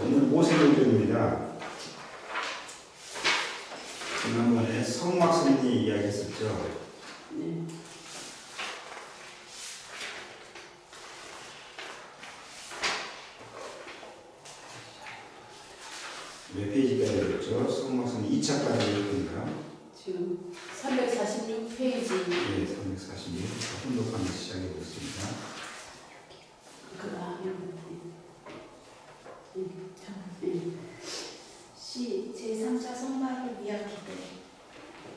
오늘 모세경전입니다. 지난번에 성막섭리 이야기했었죠. 네. 몇 페이지까지 읽었죠? 성막섭리 2차까지 읽었습니다. 지금 346페이지. 네, 346. 혼독하면서 시작해 보겠습니다. 시 제3차 성막을 위한 기대.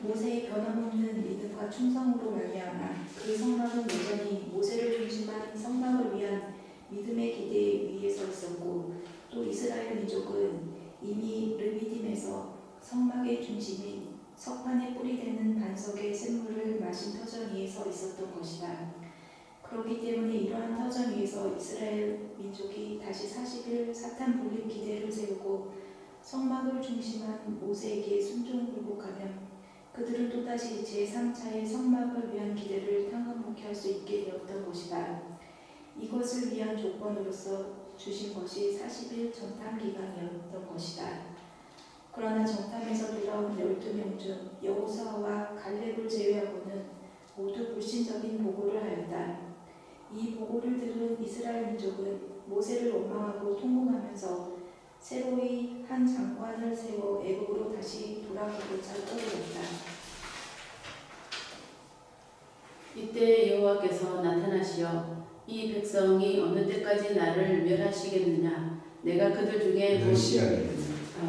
모세의 변함없는 믿음과 충성으로 말미암아 그 성막은 여전히 모세를 중심한 성막을 위한 믿음의 기대 위에 서 있었고, 또 이스라엘 민족은 이미 르비딤에서 성막의 중심인 석판에 뿌리되는 반석의 샘물을 마신 터전 위에 서 있었던 것이다. 그렇기 때문에 이러한 터전 위에서 이스라엘 민족이 다시 40일 사탄 불린 기대를 세우고 성막을 중심한 모세에게 순종불복하면 그들은 또다시 제3차의 성막을 위한 기대를 탕감케 할 수 있게 되었던 것이다. 이것을 위한 조건으로서 주신 것이 40일 전탐 기간이었던 것이다. 그러나 전탐에서 돌아온 12명 중 여호수아와 갈렙을 제외하고는 모두 불신적인 보고를 하였다. 이 보고를 들은 이스라엘 민족은 모세를 원망하고 통곡하면서 새로이 한 장관을 세워 애굽으로 다시 돌아가고자 떠들었다. 이때 여호와께서 나타나시어 이 백성이 어느 때까지 나를 멸하시겠느냐? 내가 그들 중에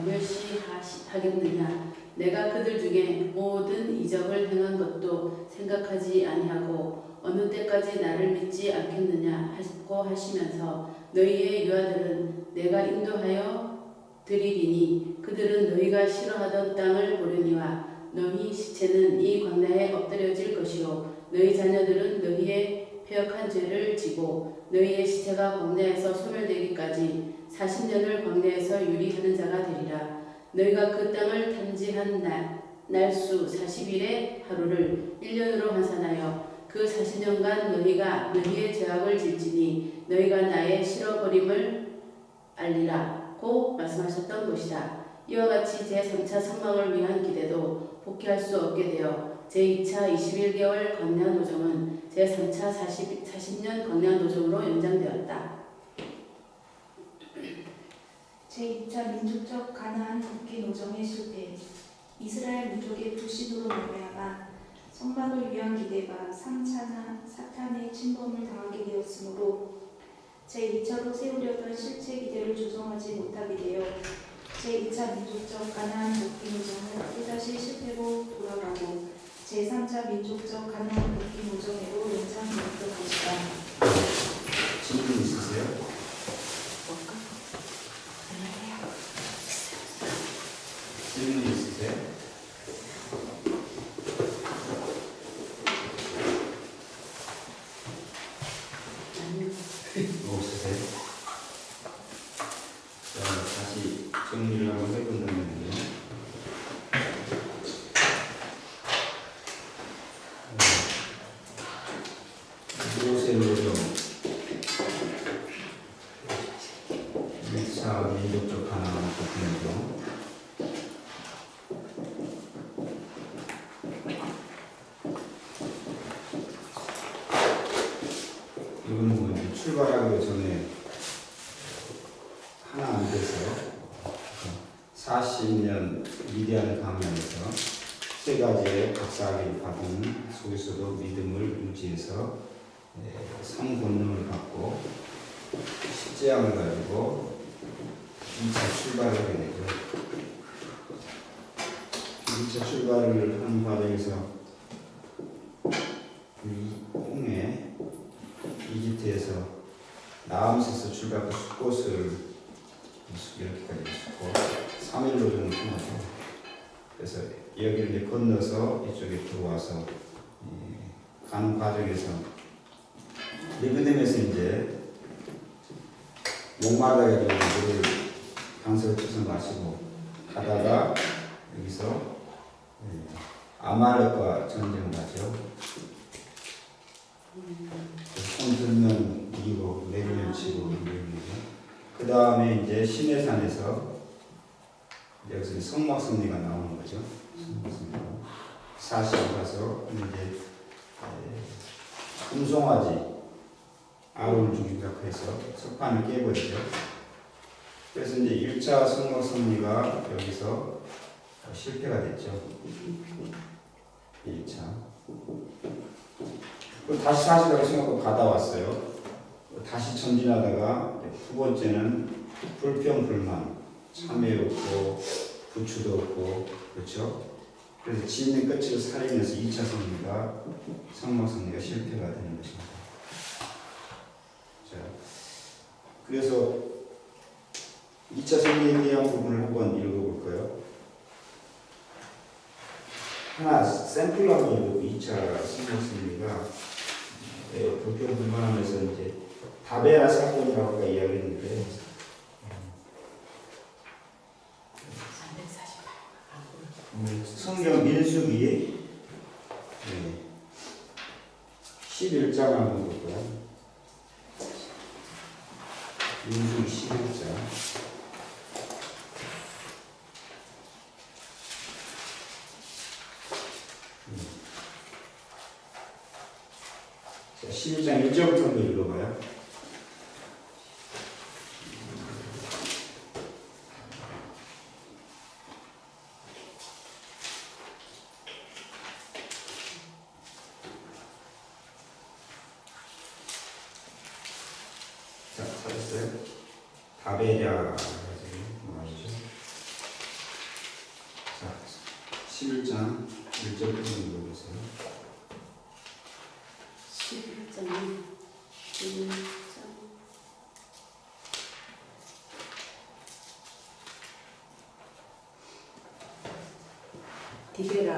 멸시하겠느냐? 내가 그들 중에 모든 이적을 행한 것도 생각하지 아니하고 어느 때까지 나를 믿지 않겠느냐 하고 하시면서 너희의 유아들은 내가 인도하여 드리리니 그들은 너희가 싫어하던 땅을 보려니와 너희 시체는 이 광야에 엎드려질 것이요 너희 자녀들은 너희의 패역한 죄를 지고 너희의 시체가 광야에서 소멸되기까지 40년을 광야에서 유리하는 자가 되리라. 너희가 그 땅을 탐지한 날수 40일의 하루를 1년으로 환산하여 그 40년간 너희가 너희의 죄악을 질지니 너희가 나의 싫어버림을 알리라 고 말씀하셨던 것이다. 이와 같이 제3차 성막을 위한 기대도 복귀할 수 없게 되어 제2차 21개월 광야 노정은 제3차 40년 광야 노정으로 연장되었다. 제2차 민족적 가나안 복귀 노정의 실패. 이스라엘 민족의 불신으로 말미암아 성막을 위한 기대가 3차나 사탄의 침범을 당하게 되었으므로 제2차로 세우려던 실체 기대를 조정하지 못하게 되어 제2차 민족적 가나안 복귀 노정은 또다시 실패로 돌아가고 제3차 민족적 가나안 복귀 노정으로 연장되었던 것이다. 질문 있으세요? 질문 있으세요? 없으세요? 자, 다시 정리를 한번 해본다면요. 모세 노정 1차 민족적 가나안 복귀 노정. 이거는 뭐 이제 출발하기 전에 하나 안 돼서 40년 미디안 강연에서 세 가지의 박사학위를 받은 속에서도 믿음을 유지해서 성 권능을 갖고 십제함을 가지고 2차 출발을 하게 되죠. 2차 출발을 하는 과정에서 이 홍해 이집트에서 나암새서 출발한 숫곳을 이렇게까지 숫고 3일 노정을 통하죠. 그래서 여기를 이제 건너서 이쪽에 들어와서 가는 과정에서 르비딤에서 이제 목마르다가 물을 강석을 쳐서 마시고 가다가 여기서 아말렉과 전쟁을 하죠. 손 들면 이기고 내리면 치고 이기고 그 다음에 이제 신해산에서 여기서 성막섭리가 나오는 거죠. 성막섭리가. 40 가서 이제 금송아지 아론을 중심으로 해서 석판을 깨버리죠. 그래서 이제 1차 성막섭리가 여기서 실패가 됐죠. 1차. 그리고 다시 40가고 생각하고 받아왔어요. 다시 전진하다가 두 번째는 불평불만, 참회 없고 부추도 없고 그렇죠. 그래서 짓는 끝으로 살리면서 2차 성막섭리가 실패가 되는 것입니다. 자, 그래서 2차 성리에 대한 부분을 한번 읽어볼까요? 하나 샘플로 한번 읽어보고 2차 성막섭리가 불평불만하면서 이제 다베라 사건이라고 아까 이야기했는데 348. 성경 민수기 11장 한번 볼까요? 민수기 11장. 자, 11장 1절부터 한번 읽어봐요. 자, 찾았어요? 다베랴 뭐죠? 자, 11장 1절부터 읽어보세요. 11장 1장 디베라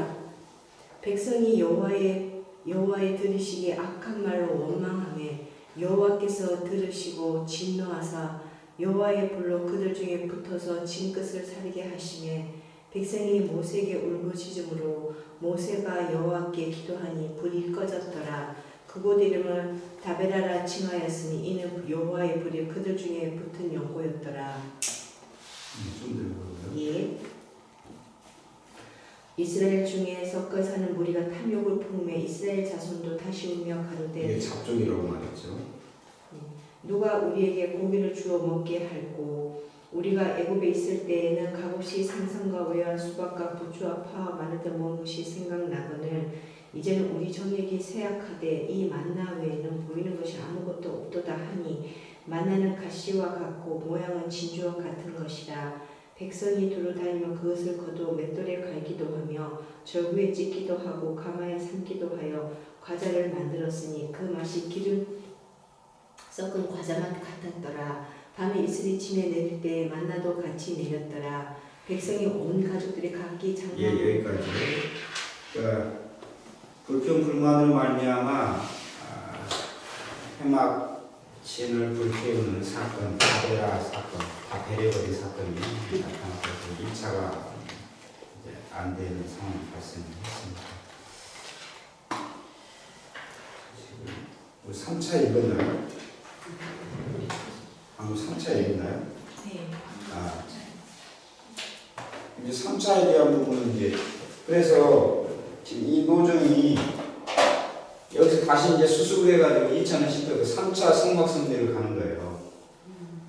백성이 여호와의 들으시기에 악한 말로 원망하매 여호와께서 들으시고 진노하사 여호와의 불로 그들 중에 붙어서 진끝을 사르게 하시매 백성이 모세에게 울부짖음으로 모세가 여호와께 기도하니 불이 꺼졌더라. 그곳 이름을 다베라라 칭하였으니 이는 여호와의 불이 그들 중에 붙은 연고였더라. 좀 들어볼까요? 예. 이스라엘 중에 섞어 사는 무리가 탐욕을 품매 이스라엘 자손도 다시 울며 가로되 이게 잡종이라고 말했죠. 누가 우리에게 고기를 주어 먹게 할꼬 우리가 애굽에 있을 때에는 값없이 생선과 외와 수박과 부추와 파와 마르던 먹은 것이 생각나거늘 이제는 우리 정액이 쇠약하되 이 만나 외에는 보이는 것이 아무것도 없도다 하니 만나는 가시와 같고 모양은 진주와 같은 것이라. 백성이 두루 다니며 그것을 거두어 맷돌에 갈기도 하며 절구에 찢기도 하고 가마에 삶기도 하여 과자를 만들었으니 그 맛이 기름 섞은 과자맛 같았더라. 밤에 이슬이 침에 내릴 때에 만나도 같이 내렸더라. 백성이 온 가족들이 각기 장막 여기까지. 그러니까 불평불만으로 말미암아 해막 신을 불태우는 사건, 다베라 사건, 다 배려버린 사건이 나타나서 1차가 이제 안 되는 상황이 발생했습니다. 지금 3차 읽었나요? 방금 3차 읽었나요? 네. 이제 3차에 대한 부분은 이제 그래서 지금 이 노정이 여기서 다시 이제 수습을 해가지고 2차는 실패하고 3차 성막성대를 가는 거예요.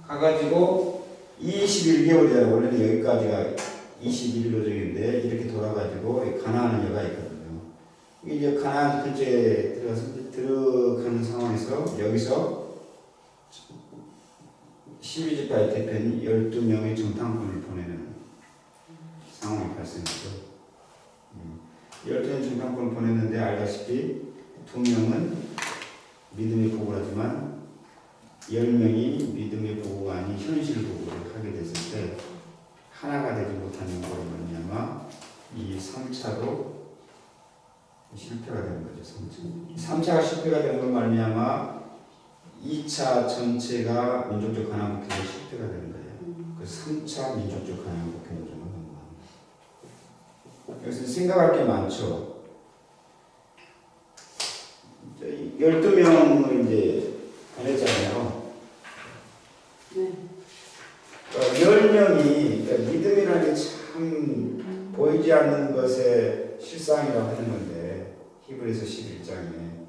가가지고 21개월이잖아요. 원래는 여기까지가 21노정인데 이렇게 돌아가지고 가나안 여가 있거든요. 이제 가나안 근처에 들어가는 상황에서 여기서 12지파의 대표는 12명의 정탐꾼을 보내는 상황이 발생했죠. 12명 정탐꾼을 보냈는데 알다시피 2명은 믿음의 보고를 하지만 10명이 믿음의 보고가 아닌 현실 보고를 하게 됐을 때 하나가 되지 못하는 것으로 말미암아 이 3차도 실패가 되는 거죠. 3차가 실패가 되는 걸 말미암아 2차 전체가 민족적 가나안 국회가 실패가 되는 거예요. 그래서 3차 민족적 가나안 국회 노정을 넘어갑니다. 여기서 생각할 게 많죠. 12명을 이제 보냈잖아요. 네. 10명이 그러니까 믿음이라는 게 참 보이지 않는 것의 실상이라고 하는 건데 히브리서 11장에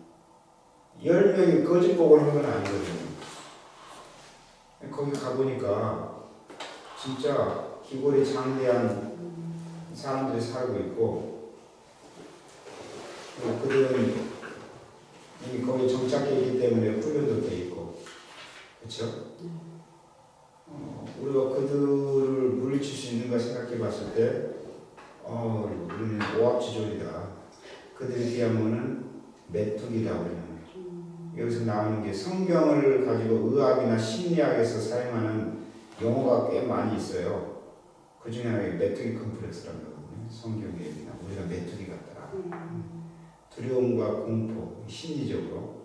10명이 거짓 복을 한 건 아니거든요. 거기 가보니까 진짜 기골이 장대한 사람들이 살고 있고 그들은 이미 거기 정착해 있기 때문에 훈련도 돼 있고 그렇죠? 우리가 그들을 물리칠 수 있는가 생각해 봤을 때 우리는 오합지졸이다. 그들에 비하면은 메뚜기다 우리는. 여기서 나오는 게 성경을 가지고 의학이나 심리학에서 사용하는 용어가 꽤 많이 있어요. 그 중에 하나가 메뚜기 컴플렉스라는 거거든요. 성경에 얘기나 우리가 메뚜기 같더라. 두려움과 공포, 심리적으로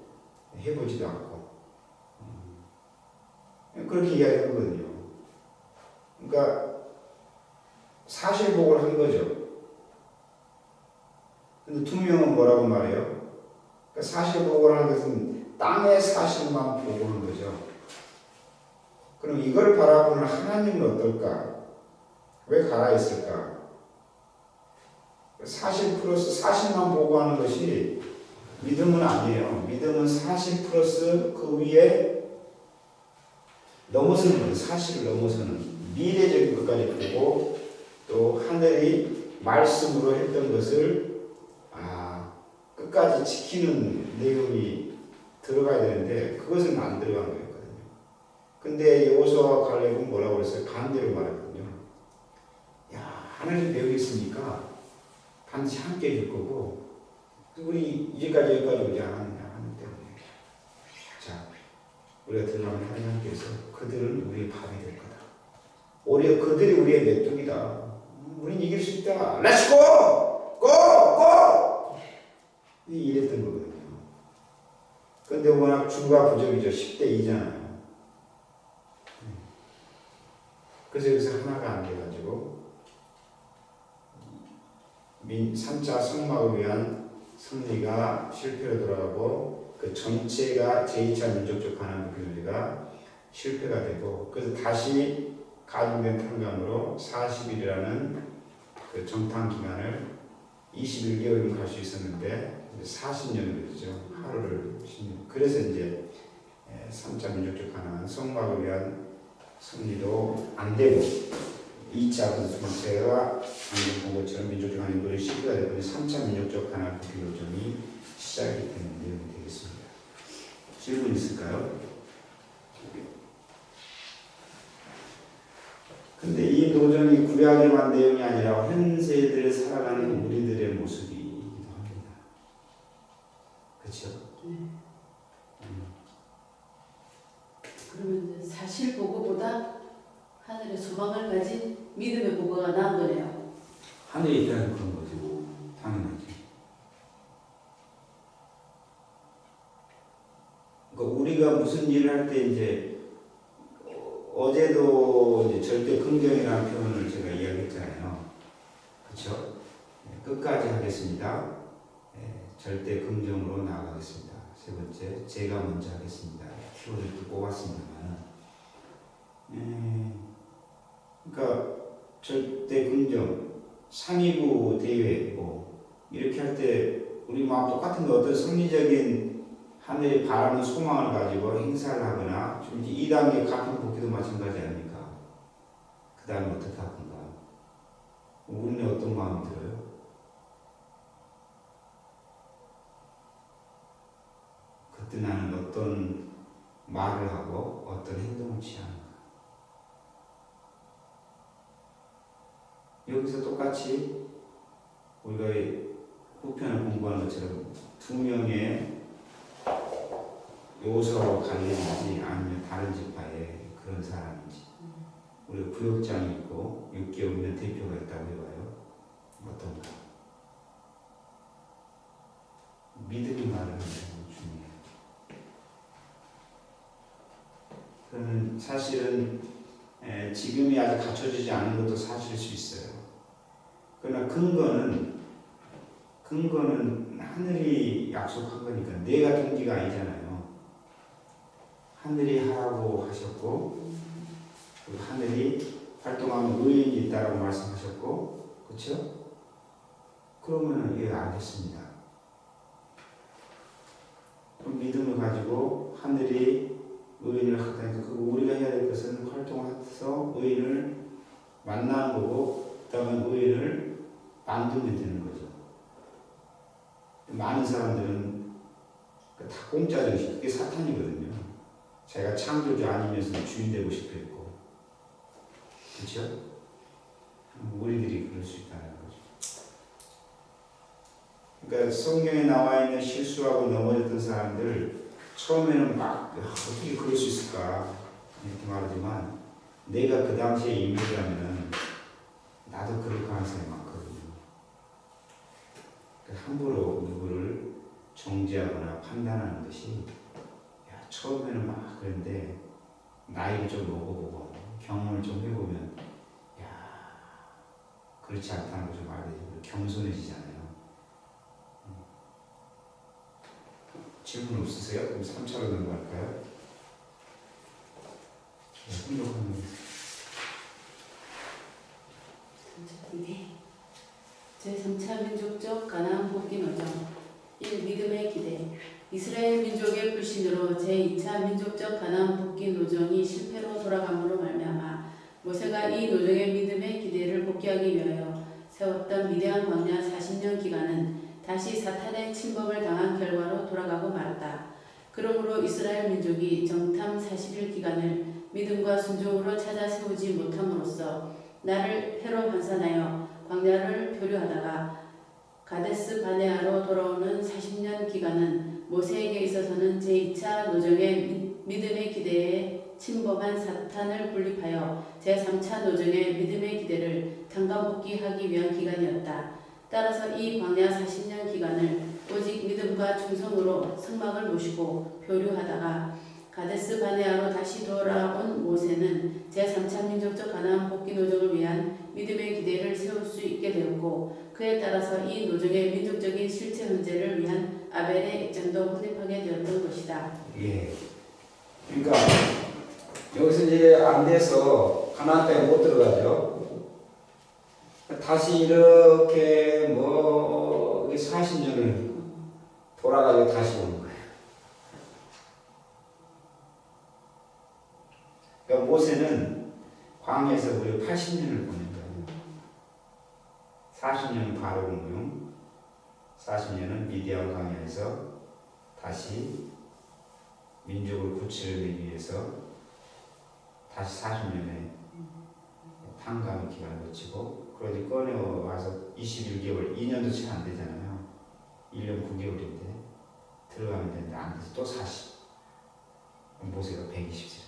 해보지도 않고 그렇게 이야기하거든요. 그러니까 사실복을 한 거죠. 근데 두 명은 뭐라고 말해요? 그러니까 사실복을 하는 것은 땅의 사실만 보고 하는 거죠. 그럼 이걸 바라보는 하나님은 어떨까? 왜 가라 있을까? 사실 플러스 사실만 보고 하는 것이 믿음은 아니에요. 믿음은 사실 플러스 그 위에 넘어서는 거예요. 사실을 넘어서는 미래적인 것까지 보고 또 하늘이 말씀으로 했던 것을 끝까지 지키는 내용이 들어가야 되는데 그것은 안 들어간 거였거든요. 근데 여호수아와 갈렙은 뭐라고 그랬어요? 반대로 말했거든요. 야, 하나님 배우겠으니까 반드시 함께 해줄 거고 우리 이제까지 여기까지 오지 않았느냐 하는 때문에 자, 우리가 들어가면 하나님께서 그들은 우리의 밥이 될 거다. 오히려 그들이 우리의 메뚜기다. 우린 이길 수 있다. 렛츠 고! 고! 고! 이랬던 거거든요. 근데 워낙 주가 부족이죠. 10대 2잖아요. 그래서 여기서 하나가 안 돼가지고 3차 성막을 위한 승리가 실패로 돌아가고 그 전체가 제2차 민족적 반환국교회가 실패가 되고 그래서 다시 가중된 탄감으로 40일이라는 그 정탕 기간을 21개월이면 갈 수 있었는데 40년을 그죠. 하루를 10년. 그래서 이제 3차 민족적 반환 성막을 위한 승리도 안 되고 2차 그 전체가 방금 본 것처럼 민족적 반환이 실패가 되고 3차 민족적 반환 국교조정이 시작이 되는 내용이 되겠습니다. 질문 있을까요? 근데 이 노정이 구약에만 내용이 아니라 현세들을 살아가는 우리들의 모습이기도 합니다. 그렇죠? 그러면 이제 사실 보고보다 하늘의 소망을 가진 믿음의 보고가 나은 거네요. 하늘에 있다는 그런 거죠. 당연하죠. 그러니까 우리가 무슨 일을 할 때 이제 어제도 이제 절대 긍정이라는 표현을 제가 이야기했잖아요. 그렇죠? 끝까지 하겠습니다. 절대 긍정으로 나아가겠습니다. 세 번째, 제가 먼저 하겠습니다. 키워드를 뽑았습니다만, 그러니까 절대 긍정, 3.29 대회 뭐 이렇게 할 때 우리 마음 똑같은 거 어떤 성리적인 하늘이 바라는 소망을 가지고 행사를 하거나 좀 2단계 같은 복귀도 마찬가지 아닙니까? 그 다음에 어떻게 할 건가? 우리는 어떤 마음이 들어요? 그때 나는 어떤 말을 하고 어떤 행동을 취하는가? 여기서 똑같이 우리가 후편을 공부하는 것처럼 두 명의 요소로 갈리는지 아니면 다른 지파의 그런 사람인지 우리가 부역장이 있고 6개월이면 대표가 있다고 해봐요. 어떤가? 믿음이 말하는 게 중요해요. 그러면 사실은 지금이 아직 갖춰지지 않은 것도 사실일 수 있어요. 그러나 근거는 하늘이 약속한 거니까 내가 동기가 아니잖아요. 하늘이 하라고 하셨고 그리고 하늘이 활동하는 의인이 있다라고 말씀하셨고, 그렇죠? 그러면 이해 안 됐습니다. 그럼 믿음을 가지고 하늘이 의인을 하다니까 우리가 해야 될 것은 활동해서 의인을 만나는 거고, 그 다음에 의인을 만들면 되는 거죠. 많은 사람들은 다 공짜 정신, 그게 사탄이거든요. 자기가 창조주 아니면서 주인 되고 싶어 했고, 그렇죠? 우리들이 그럴 수 있다는 거죠. 그러니까 성경에 나와 있는 실수하고 넘어졌던 사람들 처음에는 막 어떻게 그럴 수 있을까 이렇게 말하지만 내가 그 당시에 인물이라면 나도 그럴 가능성이 많거든요. 그러니까 함부로 누구를 정죄하거나 판단하는 것이 처음에는 막 그런데 나이를 좀 먹어보고 경험을 좀 해보면 그렇지 않다는 걸 좀 알게 되고 겸손해지잖아요. 질문 없으세요? 그럼 3차로 넘어갈까요? 네. 제3차 민족적 가나안 복귀 노정 1. 믿음의 기대 이스라엘 민족의 불신으로 제2차 민족적 가나안 복귀 노정이 실패로 돌아감으로 말미암아 모세가 이 노정의 믿음의 기대를 복귀하기 위하여 세웠던 위대한 광야 40년 기간은 다시 사탄의 침범을 당한 결과로 돌아가고 말았다. 그러므로 이스라엘 민족이 정탐 40일 기간을 믿음과 순종으로 찾아 세우지 못함으로써 나를 해로 환산하여 광야를 표류하다가 가데스 바네아로 돌아오는 40년 기간은 모세에게 있어서는 제2차 노정의 믿음의 기대에 침범한 사탄을 분립하여 제3차 노정의 믿음의 기대를 강간복귀하기 위한 기간이었다. 따라서 이 광야 40년 기간을 오직 믿음과 충성으로 성막을 모시고 표류하다가 가데스 바네아로 다시 돌아온 모세는 제3차 민족적 가나안 복귀 노정을 위한 믿음의 기대를 세울 수 있게 되었고 그에 따라서 이 노정의 민족적인 실체 문제를 위한 아벨의 액정도 확립하게 되었던 것이다. 예. 그러니까 여기서 이제 안 돼서 가나안 땅에 못 들어가죠. 다시 이렇게 40년을 돌아가지고 다시 오는 거예요. 그러니까 모세는 광야에서 무려 80년을 보낸 거예요. 40년은 바로 공부용, 40년은 미디안 광야에서 다시 민족을 고치려기 위해서 다시 40년의 탕감의 기간을 거치고 그러지 꺼내와서 21개월, 2년도 채 안 되잖아요. 1년 9개월인데 들어가면 되는데 안 돼서 또 40. 모세가 120세.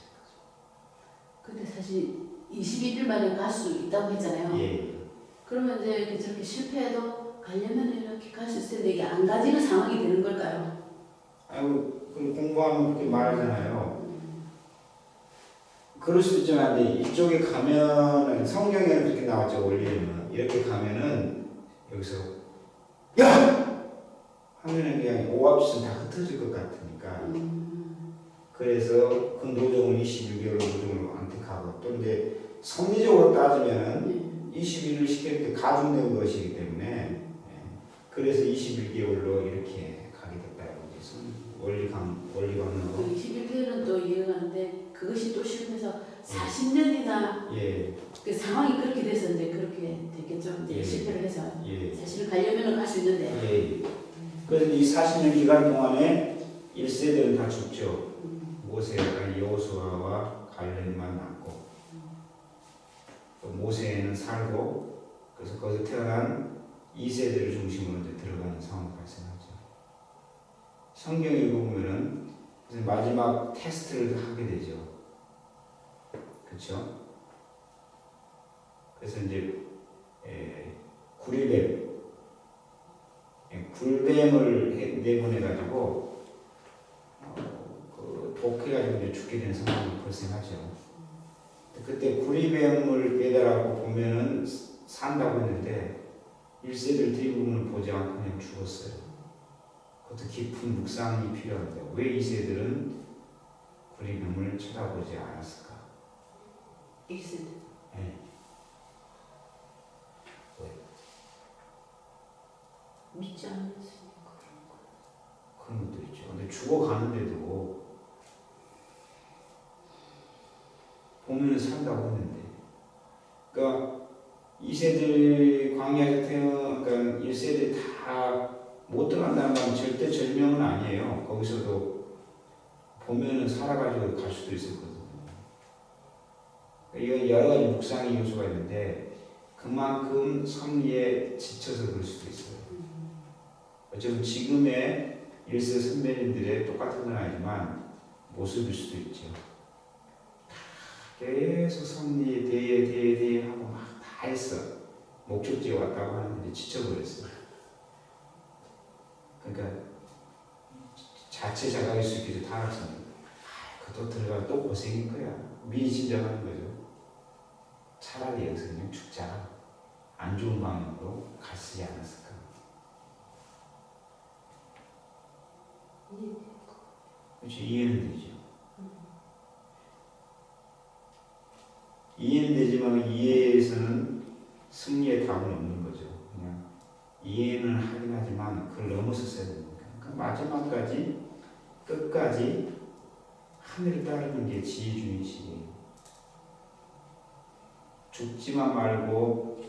근데 사실 21일 만에 갈 수 있다고 했잖아요. 예. 그러면 이제 이렇게 저렇게 실패해도 가려면 이렇게 갈 수 있을 텐데 이게 안 가지는 상황이 되는 걸까요? 아이고, 공부하면 그렇게 말하잖아요. 그럴 수도 있지만 이쪽에 가면은 성경에는 그렇게 나왔죠. 원리에는 이렇게 가면은 여기서 야! 하면은 그냥 오합지선 다 흩어질 것 같으니까 그래서 그 노정을 21개월 노정을 안택하고 또 이제 성리적으로 따지면은 21을 시킬 때 가중된 것이기 때문에 그래서 21개월로 이렇게 가게 됐다고 해서 원리강론으로 21개월은 또 이해가 가는데 그것이 또 실패해서 40년이나 그 상황이 그렇게 됐었는데 그렇게 됐겠죠. 이제 실패를 해서 사실 가려면 갈 수 있는데 그래서 이 40년 기간 동안에 1세대는 다 죽죠. 모세가 여호수아와 갈렙만 남고 모세는 살고 그래서 거기서 태어난 2세대를 중심으로 이제 들어가는 상황이 발생하죠. 성경 읽어보면은 마지막 테스트를 하게 되죠. 그렇죠? 그래서 이제 굴뱀을 내보내가지고 독해가지고 이제 죽게 되는 상황이 발생하죠. 그때 구리뱀을 깨달아고 보면은 산다고 했는데 1세들 대부분을 보지 않고 그냥 죽었어요. 그것도 깊은 묵상이 필요한데 왜 2세들은 구리뱀을 쳐다보지 않았을까? 있을 때. 예. 믿지 않았으니까 그런 거. 그런 것도 있죠. 근데 죽어가는데도 보면은 산다고 했는데, 그러니까 2세들 광야에서 그러니까 1세들 다 못 들어간다는 건 절대 절명은 아니에요. 거기서도 보면은 살아가지고 갈 수도 있었거든요. 이건 여러 가지 묵상의 요소가 있는데 그만큼 섭리에 지쳐서 그럴 수도 있어요. 어쩌면 지금의 1세 선배님들의 똑같은 건 아니지만 모습일 수도 있죠. 계속 섭리에 대해 하고 막 다 했어. 목적지에 왔다고 하는데 지쳐버렸어요. 그러니까 자체 자각일 수 있겠죠. 타락성. 그것도 들어가면 또 고생일 거야. 미진정하는 거죠. 차라리 여기서 그냥 죽자. 안 좋은 방향으로 갔지 않았을까. 그렇죠. 이해는 되죠. 이해는 되지만 이해에서는 승리의 답은 없는 거죠. 그냥 이해는 하긴 하지만 그걸 넘어섰어야 됩니다. 그러니까 마지막까지 끝까지 하늘을 따르는 게 지혜주의식이에요. 죽지만 말고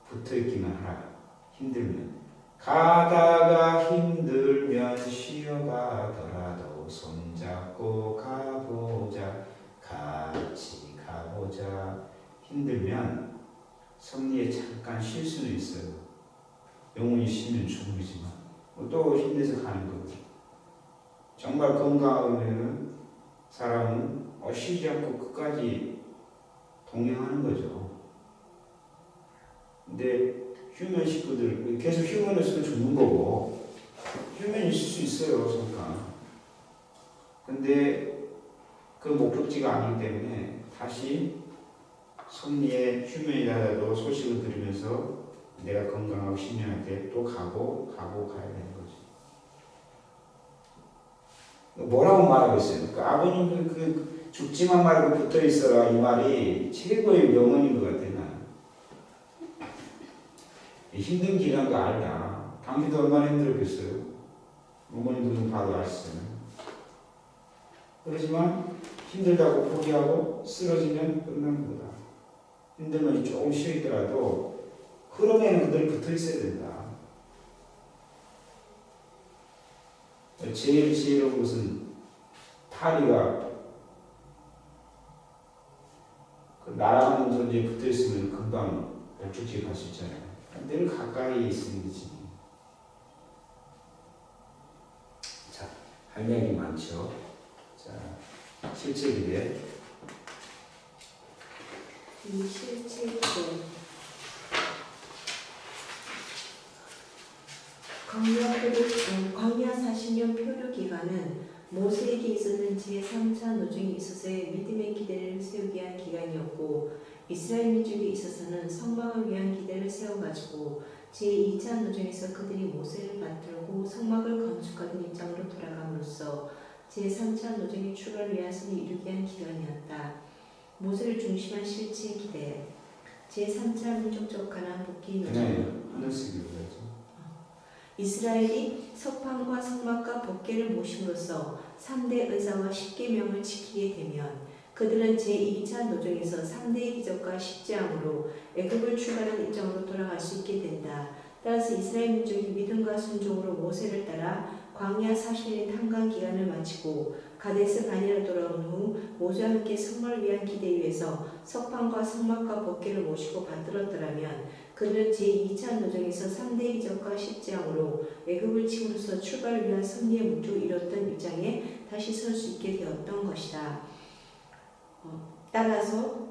붙어있기만 하라. 힘들면. 가다가 힘들면 쉬어가더라도 손잡고 가보자. 같이 가보자. 힘들면 섭리에 잠깐 쉴 수도 있어요. 영원히 쉬면 죽음이지만 또 힘내서 가는 거고. 정말 건강하면 사람은 쉬지 않고 끝까지 동행하는 거죠. 근데 휴면 식구들 계속 휴면에서 죽는 거고 휴면이 있을 수 있어요. 잠깐. 근데 그 목적지가 아니기 때문에 다시 섭리의 휴면이라도 소식을 들으면서 내가 건강하고 신명할 때 또 가고 가야 되는 거죠. 뭐라고 말하고 있어요? 그러니까 아버님 그 죽지만 말고 붙어 있어라 이 말이 최고의 명언인 것 같아요. 나는. 힘든 길이란 거 알다. 당신도 얼마나 힘들었겠어요. 어머님도 좀 봐도 아시잖아요. 그렇지만 힘들다고 포기하고 쓰러지면 끝나는 거다. 힘들면 조금 쉬어있더라도 흐름에는 그들이 붙어 있어야 된다. 제일 지혜로운 것은 파리가 그 날아가는 존재에 붙어 있으면 금방 목적지에 갈 수 있잖아요. 늘 가까이 있으면 되지. 자, 할 얘기 많죠. 자, 실제 기대. 이 실제 기대. 광야 40년 표류 기간은 모세에게 있었는 제3차 노정에 있어서의 믿음의 기대를 세우기 위한 기간이었고 이스라엘 민족에 있어서는 성막을 위한 기대를 세워가지고 제2차 노정에서 그들이 모세를 받들고 성막을 건축하던 입장으로 돌아감으로써 제3차 노정의 출발을 위한 선을 이루기 위한 기간이었다. 모세를 중심한 실제 기대 제3차 민족적 가나안 복귀 노정 이스라엘이 석판과 성막과 법궤를 모심으로써 3대 은사와 10계명을 지키게 되면 그들은 제2차 노정에서 3대의 기적과 십재앙으로 애굽을 출발한 입장으로 돌아갈 수 있게 된다. 따라서 이스라엘 민족이 믿음과 순종으로 모세를 따라 광야 40년의 탐관 기간을 마치고 가데스 바네아로 돌아온 후 모세와 함께 성막을 위한 기대 위에서 석판과 성막과 법궤를 모시고 받들었더라면 그들은 제2차 노정에서 3대 기적과 십재앙으로 애굽을 치고로서 출발을 위한 승리의 목적을 이뤘던 입장에 다시 설 수 있게 되었던 것이다. 따라서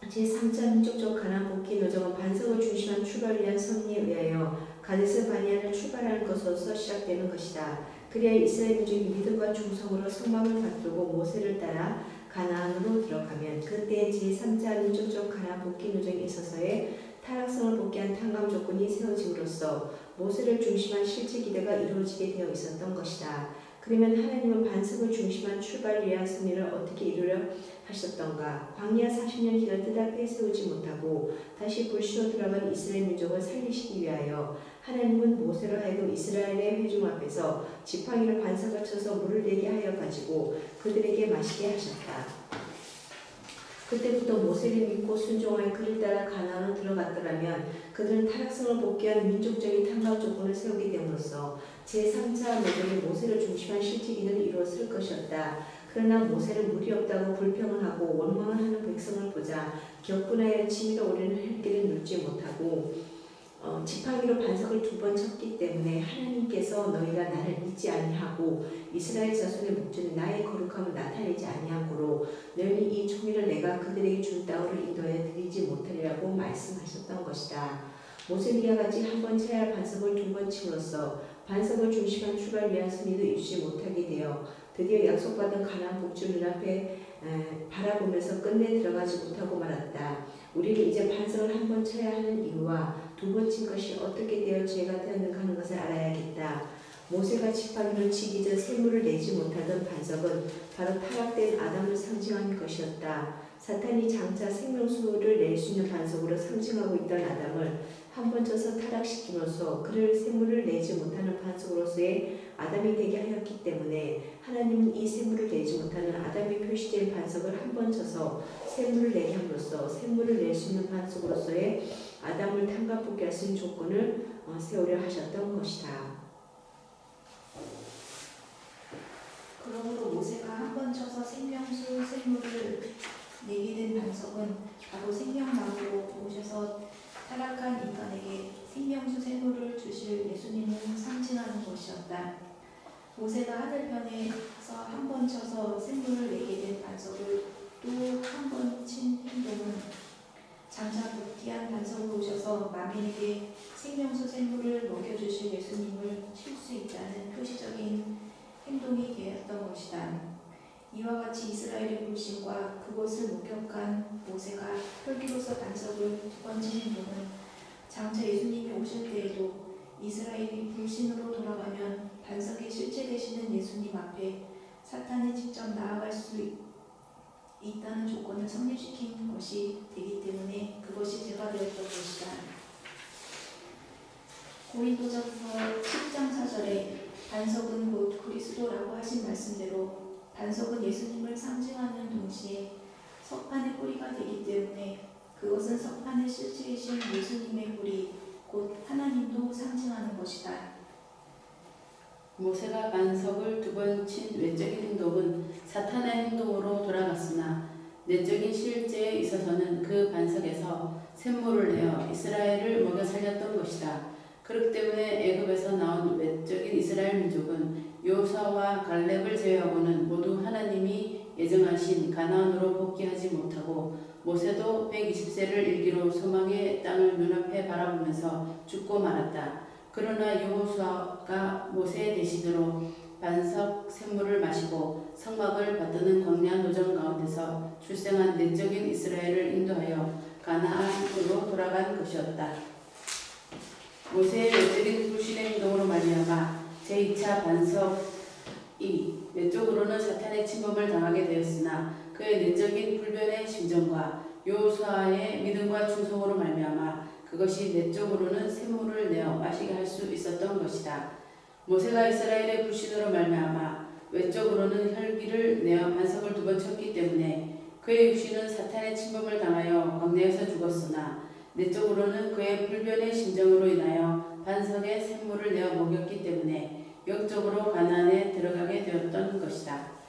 제3차 민족적 가나안 복귀 노정은 반석을 중심한 출발을 위한 승리에 의하여 가데스 바네아를 출발하는 것으로서 시작되는 것이다. 그리하여 이스라엘 민족이 믿음과 충성으로 성막을 받들고 모세를 따라 가나안으로 들어가면 그때 제3차 민족적 가나안 복귀 노정에 있어서의 타락성을 복귀한 탕감 조건이 세워짐으로써 모세를 중심한 실제 기대가 이루어지게 되어 있었던 것이다. 그러면 하나님은 반석을 중심한 출발을 위한 승리를 어떻게 이루려 하셨던가? 광야 40년 기간 뜻앞에 세우지 못하고 다시 불시로 돌아간 이스라엘 민족을 살리시기 위하여 하나님은 모세로 하여금 이스라엘의 회중 앞에서 지팡이로 반석을 쳐서 물을 내게 하여 가지고 그들에게 마시게 하셨다. 그때부터 모세를 믿고 순종하여 그를 따라 가나안으로 들어갔더라면 그들은 타락성을 복귀한 민족적인 탐각 조건을 세우게 됨으로써 제3차 매듭이 모세를 중심한 실질기능을 이루었을 것이었다. 그러나 모세는 물이 없다고 불평을 하고 원망을 하는 백성을 보자 격분하여 치밀어 오르는 흙길을 눕지 못하고 지팡이로 반석을 2번 쳤기 때문에 하나님께서 너희가 나를 믿지 아니하고 이스라엘 자손의 목전에 나의 거룩함을 나타내지 아니하고로 너희는 이 총회를 내가 그들에게 준 땅으로 인도하여 드리지 못하리라고 말씀하셨던 것이다. 모세는 이와 같이 한 번 쳐야 할 반석을 2번 침으로써 반석을 중심한 출발을 위한 승리도 이루지 못하게 되어 드디어 약속받은 가나안 복지를 눈앞에 바라보면서 끝내 들어가지 못하고 말았다. 우리는 이제 반석을 한 번 쳐야 하는 이유와 2번 친 것이 어떻게 되어 죄가 되었는가 하는 것을 알아야겠다. 모세가 지팡이를 치기 전 샘물을 내지 못하던 반석은 바로 타락된 아담을 상징하는 것이었다. 사탄이 장차 생명수를 낼 수 있는 반석으로 상징하고 있던 아담을 한 번 쳐서 타락시킴으로써 그를 샘물을 내지 못하는 반석으로서의 아담이 되게 하였기 때문에 하나님은 이 샘물을 내지 못하는 아담이 표시된 반석을 한 번 쳐서 샘물을 내게 함으로써 샘물을 낼 수 있는 반석으로서의 아담을 탕감복귀 할 수 있는 조건을 세우려 하셨던 것이다. 그러므로 모세가 한 번 쳐서 생명수 샘물을 내게 된 반석은 바로 생명나무로 오셔서 타락한 인간에게 생명수 샘물을 주실 예수님을 상징하는 것이었다. 모세가 하늘편에서 한 번 쳐서 샘물을 내게 된 반석을 또 한 번 친 행동은 장차 복귀한 반석으로 오셔서 만민에게 생명수 샘물을 먹여주실 예수님을 칠 수 있다는 표시적인 행동이 되었던 것이다. 이와 같이 이스라엘의 불신과 그것을 목격한 모세가 혈기로서 반석을 2번 친 행동은 장차 예수님이 오실 때에도 이스라엘이 불신으로 돌아가면 반석의 실체 되시는 예수님 앞에 사탄이 직접 나아갈 수 있다는 조건을 성립시킨 것이 되기 때문에 그것이 죄가 되었던 것이다. 고린도전서 10장 4절에 반석은 곧 그리스도라고 하신 말씀대로 반석은 예수님을 상징하는 동시에 석판의 뿌리가 되기 때문에 그것은 석판의 실체이신 예수님의 뿌리 곧 하나님도 상징하는 것이다. 모세가 반석을 2번 친 외적인 행동은 사탄의 행동으로 돌아갔으나 내적인 실제에 있어서는 그 반석에서 샘물을 내어 이스라엘을 먹여 살렸던 것이다. 그렇기 때문에 애굽에서 나온 외적인 이스라엘 민족은 여호수아와 갈렙을 제외하고는 모두 하나님이 예정하신 가나안으로 복귀하지 못하고 모세도 120세를 일기로 소망의 땅을 눈앞에 바라보면서 죽고 말았다. 그러나 여호수아가 모세의 대신으로 반석 샘물을 마시고 성막을 받드는 광야 노정 가운데서 출생한 내적인 이스라엘을 인도하여 가나안으로 돌아간 것이었다. 모세의 외적인 불신의 행동으로 말미암아 제2차 반석이 외적으로는 사탄의 침범을 당하게 되었으나 그의 내적인 불변의 심정과 여호수아의 믿음과 충성으로 말미암아 그것이 내적으로는 샘물을 내어 마시게 할 수 있었던 것이다. 모세가 이스라엘의 불신으로 말미암아 외적으로는 혈기를 내어 반석을 2번 쳤기 때문에 그의 육신은 사탄의 침범을 당하여 광야에서 죽었으나 내적으로는 그의 불변의 심정으로 인하여 반석에 샘물을 내어 먹였기 때문에 영적으로 가나안에 들어가게 되었던 것이다.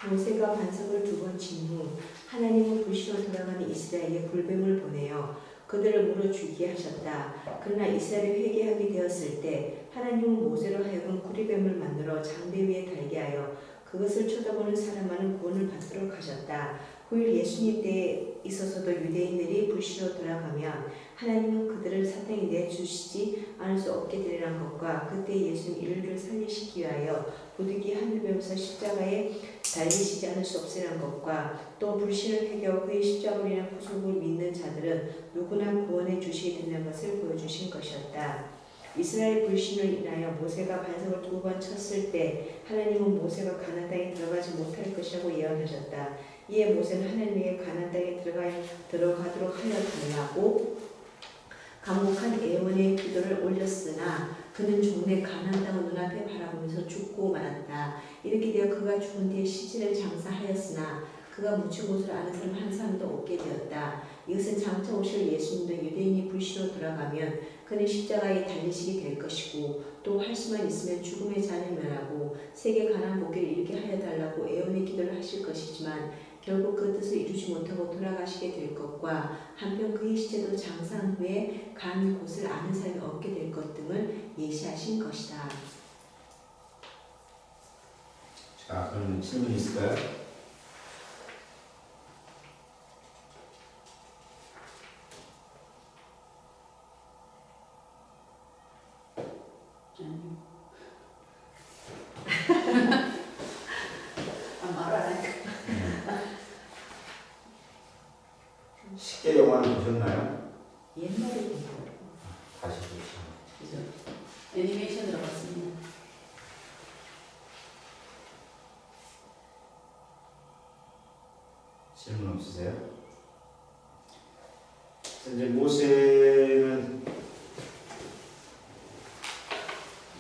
모세가 반석을 2번 친 후 하나님은 불신으로 돌아가는 이스라엘에 불뱀을 보내어 그들을 물어 죽이게 하셨다. 그러나 이스라엘이 회개하게 되었을 때 하나님은 모세로 하여금 구리뱀을 만들어 장대 위에 달게 하여 그것을 쳐다보는 사람만은 구원을 받도록 하셨다. 후일 예수님 때에 있어서도 유대인들이 불신으로 돌아가면 하나님은 그들을 사탄이 내주시지 않을 수 없게 되리라는 것과 그때 예수님 인류를 살리시기 위하여 부득이 하늘뱀에서 십자가에 달리시지 않을 수 없으리라는 것과 또 불신을 회개하고 그의 십자가로 인한 구속을 믿는 자들은 누구나 구원해 주시게 된다는 것을 보여주신 것이었다. 이스라엘 불신을 인하여 모세가 반석을 2번 쳤을 때 하나님은 모세가 가나안 땅에 들어가지 못할 것이라고 예언하셨다. 이에 모세는 하나님에게 가나안 땅에 들어가도록 하여 달라고 간곡한 애원의 기도를 올렸으나 그는 죽음의 가나안 땅을 눈앞에 바라보면서 죽고 말았다. 이렇게 되어 그가 죽은 뒤에 시신을 장사하였으나 그가 묻힌 곳을 아는 사람 한 사람도 없게 되었다. 이것은 장차 오실 예수님도 유대인이 불신으로 돌아가면 그는 십자가에 달리시게 될 것이고 또 할 수만 있으면 죽음의 잔을 면하고 세계 가나안 복귀를 이루게 하여 달라고 애원의 기도를 하실 것이지만 결국 그 뜻을 이루지 못하고 돌아가시게 될 것과 한편 그의 시체도 장사한 후에 간 곳을 아는 사람이 없게 될 것 등을 예시하신 것이다. 자, 그럼 질문 있을까요? 말하라니까. 쉽게 영화는 보셨나요? 옛날에 본 거. 다시 보시죠. 그죠? 애니메이션으로 봤습니다. 질문 없으세요? 이제 모세는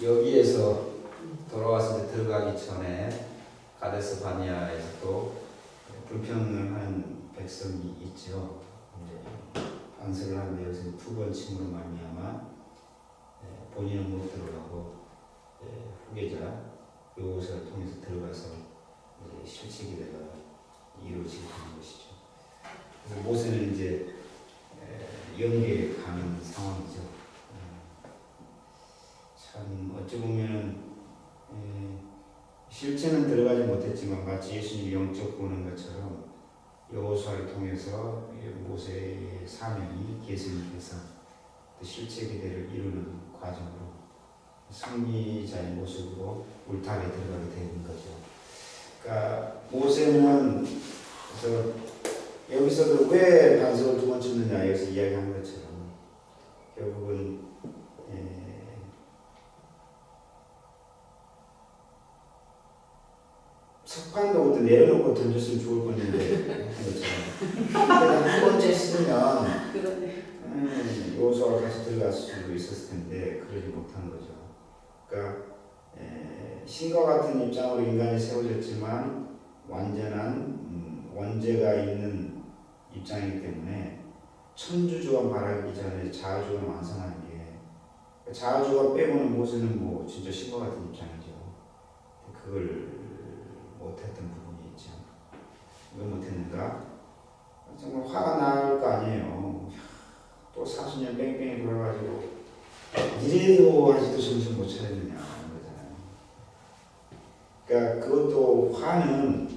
여기에서 돌아왔을 때 들어가기 전에 가데스 바니아에서 또 불평을 하는 백성이 있죠. 이제 반석을 하는데 여기서 2번 침으로 말미암아 본인은 못 들어가고 후계자 요호수아를 통해서 들어가서 실체기대가 이루어지게 되는 것이죠. 그래서 모세는 이제 연계에 가는 상황이죠. 참 어찌 보면 실체는 들어가지 못했지만 마치 예수님이 영적 보는 것처럼 여호수아를 통해서 모세의 사명이 계승돼서 실체 기대를 이루는 과정으로 승리자의 모습으로 울타리에 들어가게 되는 거죠. 그러니까 모세는 그래서 여기서도 왜 반석을 2번 쳤느냐 여기서 이야기한 것처럼 결국은 석판도 그때 내려놓고 던졌으면 좋을 뻔했는데 한 번째 쓰면 그러네. 요소가 다시 들어갈 수도 있었을 텐데 그러지 못한 거죠. 그러니까 신과 같은 입장으로 인간이 세워졌지만 완전한 원죄가 있는 입장이기 때문에 천주주가 말하기 전에 자아주가 완성하는 게 자아주가 빼고는 모세는 뭐 진짜 신과 같은 입장이죠. 그걸 못했던 부분이 있죠. 왜 못했는가? 정말 화가 날 거 아니에요. 또 40년 뺑뺑이 돌아가지고 이래도 아직도 정신 못 차리느냐 거잖아요. 그러니까 그것도 화는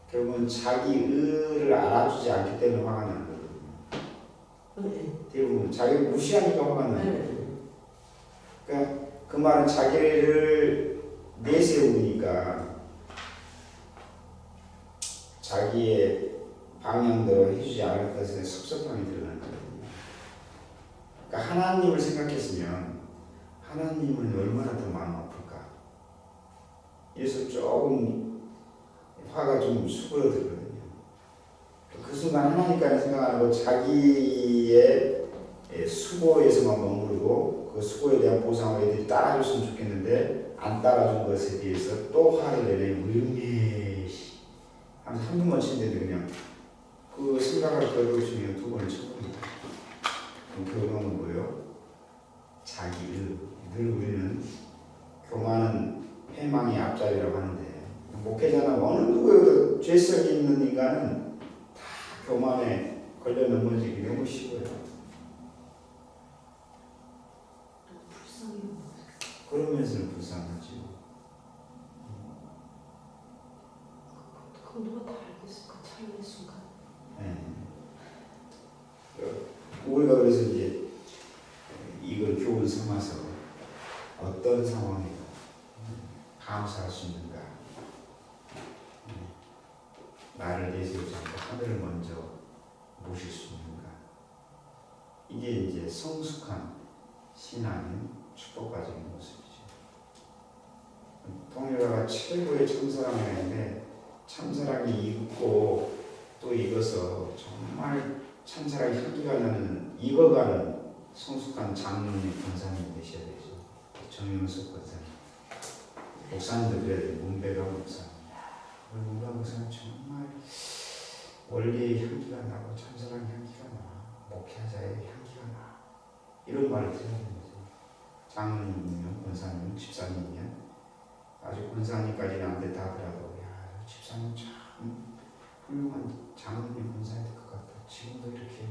결국은 자기 의를 알아주지 않기 때문에 화가 나는 거거든요. 대부분 자기를 무시하니까 화가 나는 거예요. 그러니까 그 말은 자기를 내세우니까 자기의 방향대로 해주지 않을 것에 섭섭함이 드러나는 거거든요. 그러니까 하나님을 생각했으면 하나님은 얼마나 더 마음 아플까. 그래서 조금 화가 좀 수그러들거든요. 그 순간 하나님까지 생각하고 자기의 수고에서만 머무르고 그 수고에 대한 보상을 애들이 따라줬으면 좋겠는데 안 따라준 것에 대해서 또 화를 내네. 한 번만 치는데 그냥 그 생각을 결국 중에 2번을 쳐버립니다. 그럼 결국은 뭐예요? 자기의. 늘 우리는 교만은 패망의 앞자리라고 하는데 목회자나 어느 누구에도 죄성이 있는 인간은 다 교만에 걸려 넘어지기 너무 쉬워요. 그러면서는 불쌍하죠. 그거 누가 다 알겠을까? 차이의 순간. 우리가 그래서 이제 이걸 교훈 삼아서 어떤 상황에 감사할 수 있는가. 나를 내세우지 않고 하늘을 먼저 모실 수 있는가. 이게 이제 성숙한 신앙의 축복받은 모습이죠. 통일가가 최고의 참사랑이었는데 참사랑이 익고 또 익어서 정말 참사랑 향기가 나는 익어가는 성숙한 장로님 권사님 되셔야 되죠. 정영숙 권사님. 목사님도 그래야 돼요. 문배가 목사님. 우리 문배가 목사님 정말 원리의 향기가 나고 참사랑 향기가 나. 목회자의 향기가 나. 이런 말을 드려야 되는 거죠. 장로님이면 권사님, 집사님이면 아직 권사님까지는 안 됐다 하더라도 야, 집사님 참 훌륭한 장로님 권사님 될 것 같다. 지금도 이렇게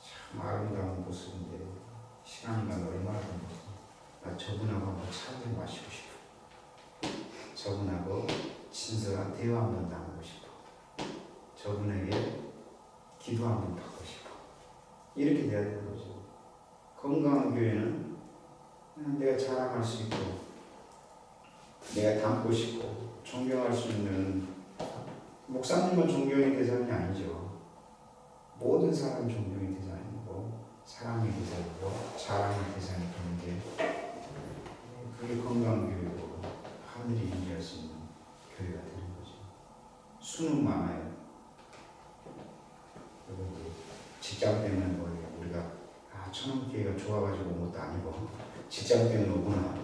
참 아름다운 모습인데 시간이 가면 얼마나 더 나 저분하고 한번 차 한잔 마시고 싶어. 저분하고 친절한 대화 한번 나누고 싶어. 저분에게 기도 한번 받고 싶어. 이렇게 돼야 되는 거죠. 건강한 교회는 내가 자랑할 수 있고 내가 닮고 싶고 존경할 수 있는 목사님은 존경의 대상이 아니죠. 모든 사람 존경의 대상이고 사랑의 대상이고 자랑의 대상이 되는 게 그게 건강한 교회고 하늘이 인지할 수 있는 교회가 되는 거죠. 수는 많아요. 그리고 직장 때문에 뭐 우리가 천원교회가 좋아가지고 온 것도 아니고 직장 때문에 오거나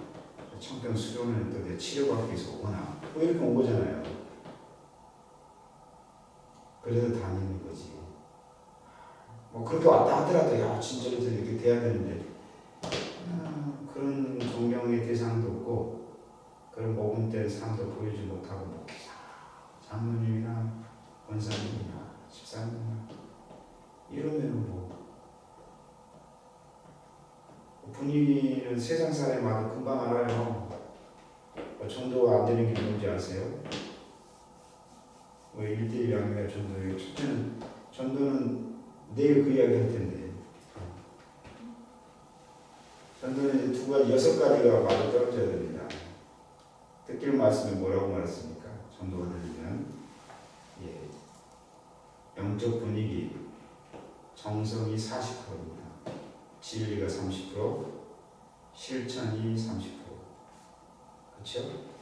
청평 수련회는 또 내 치료받기 위해서 오거나 뭐 이렇게 온 거잖아요. 그래서 다니는 거지. 뭐 그렇게 왔다 하더라도 야 진짜로 이렇게 돼야 되는데 그런 존경의 대상도 없고 그런 모범된 삶도 보이지 못하고 뭐 장로님이나 권사님이나 집사님이나 이러면 뭐 분위기는 세상 사람마다 금방 알아요. 전도가 안 되는 게 뭔지 아세요? 왜 1대1 양육의 전도예요? 첫째는 전도는 내일 그 이야기 할 텐데 전도는 이제 6가지가 맞아 떨어져야 됩니다. 듣길 말씀에 뭐라고 말했습니까? 전도가 되려면 영적 분위기, 정성이 40%입니다. 진리가 30%, 실천이 30%. 그렇죠?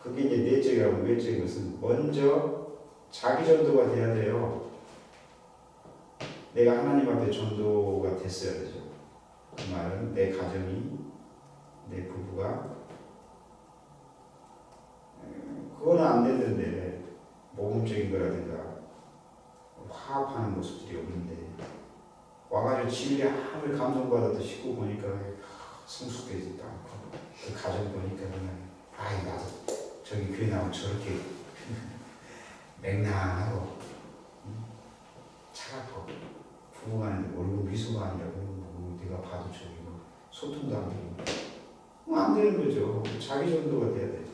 그게 이제 내적이라고 외적인 것은 먼저 자기 전도가 돼야 돼요. 내가 하나님 앞에 전도가 됐어야 되죠. 그 말은 내 가정이, 내 부부가 그거는 안 됐는데 모범적인 거라든가 화합하는 모습들이 없는데 와가지고 진리에 아무리 감동받아도 씻고 보니까 성숙되지도 않고 그 가정 보니까 그냥 아이 나도 저기 교회 나오면 저렇게 맹랑하고 차갑고 부부간에 얼굴 미소가 아니라고 뭐 내가 봐도 저기 뭐 소통도 안 되고 안 되는 거죠. 자기 전도가 돼야 되죠.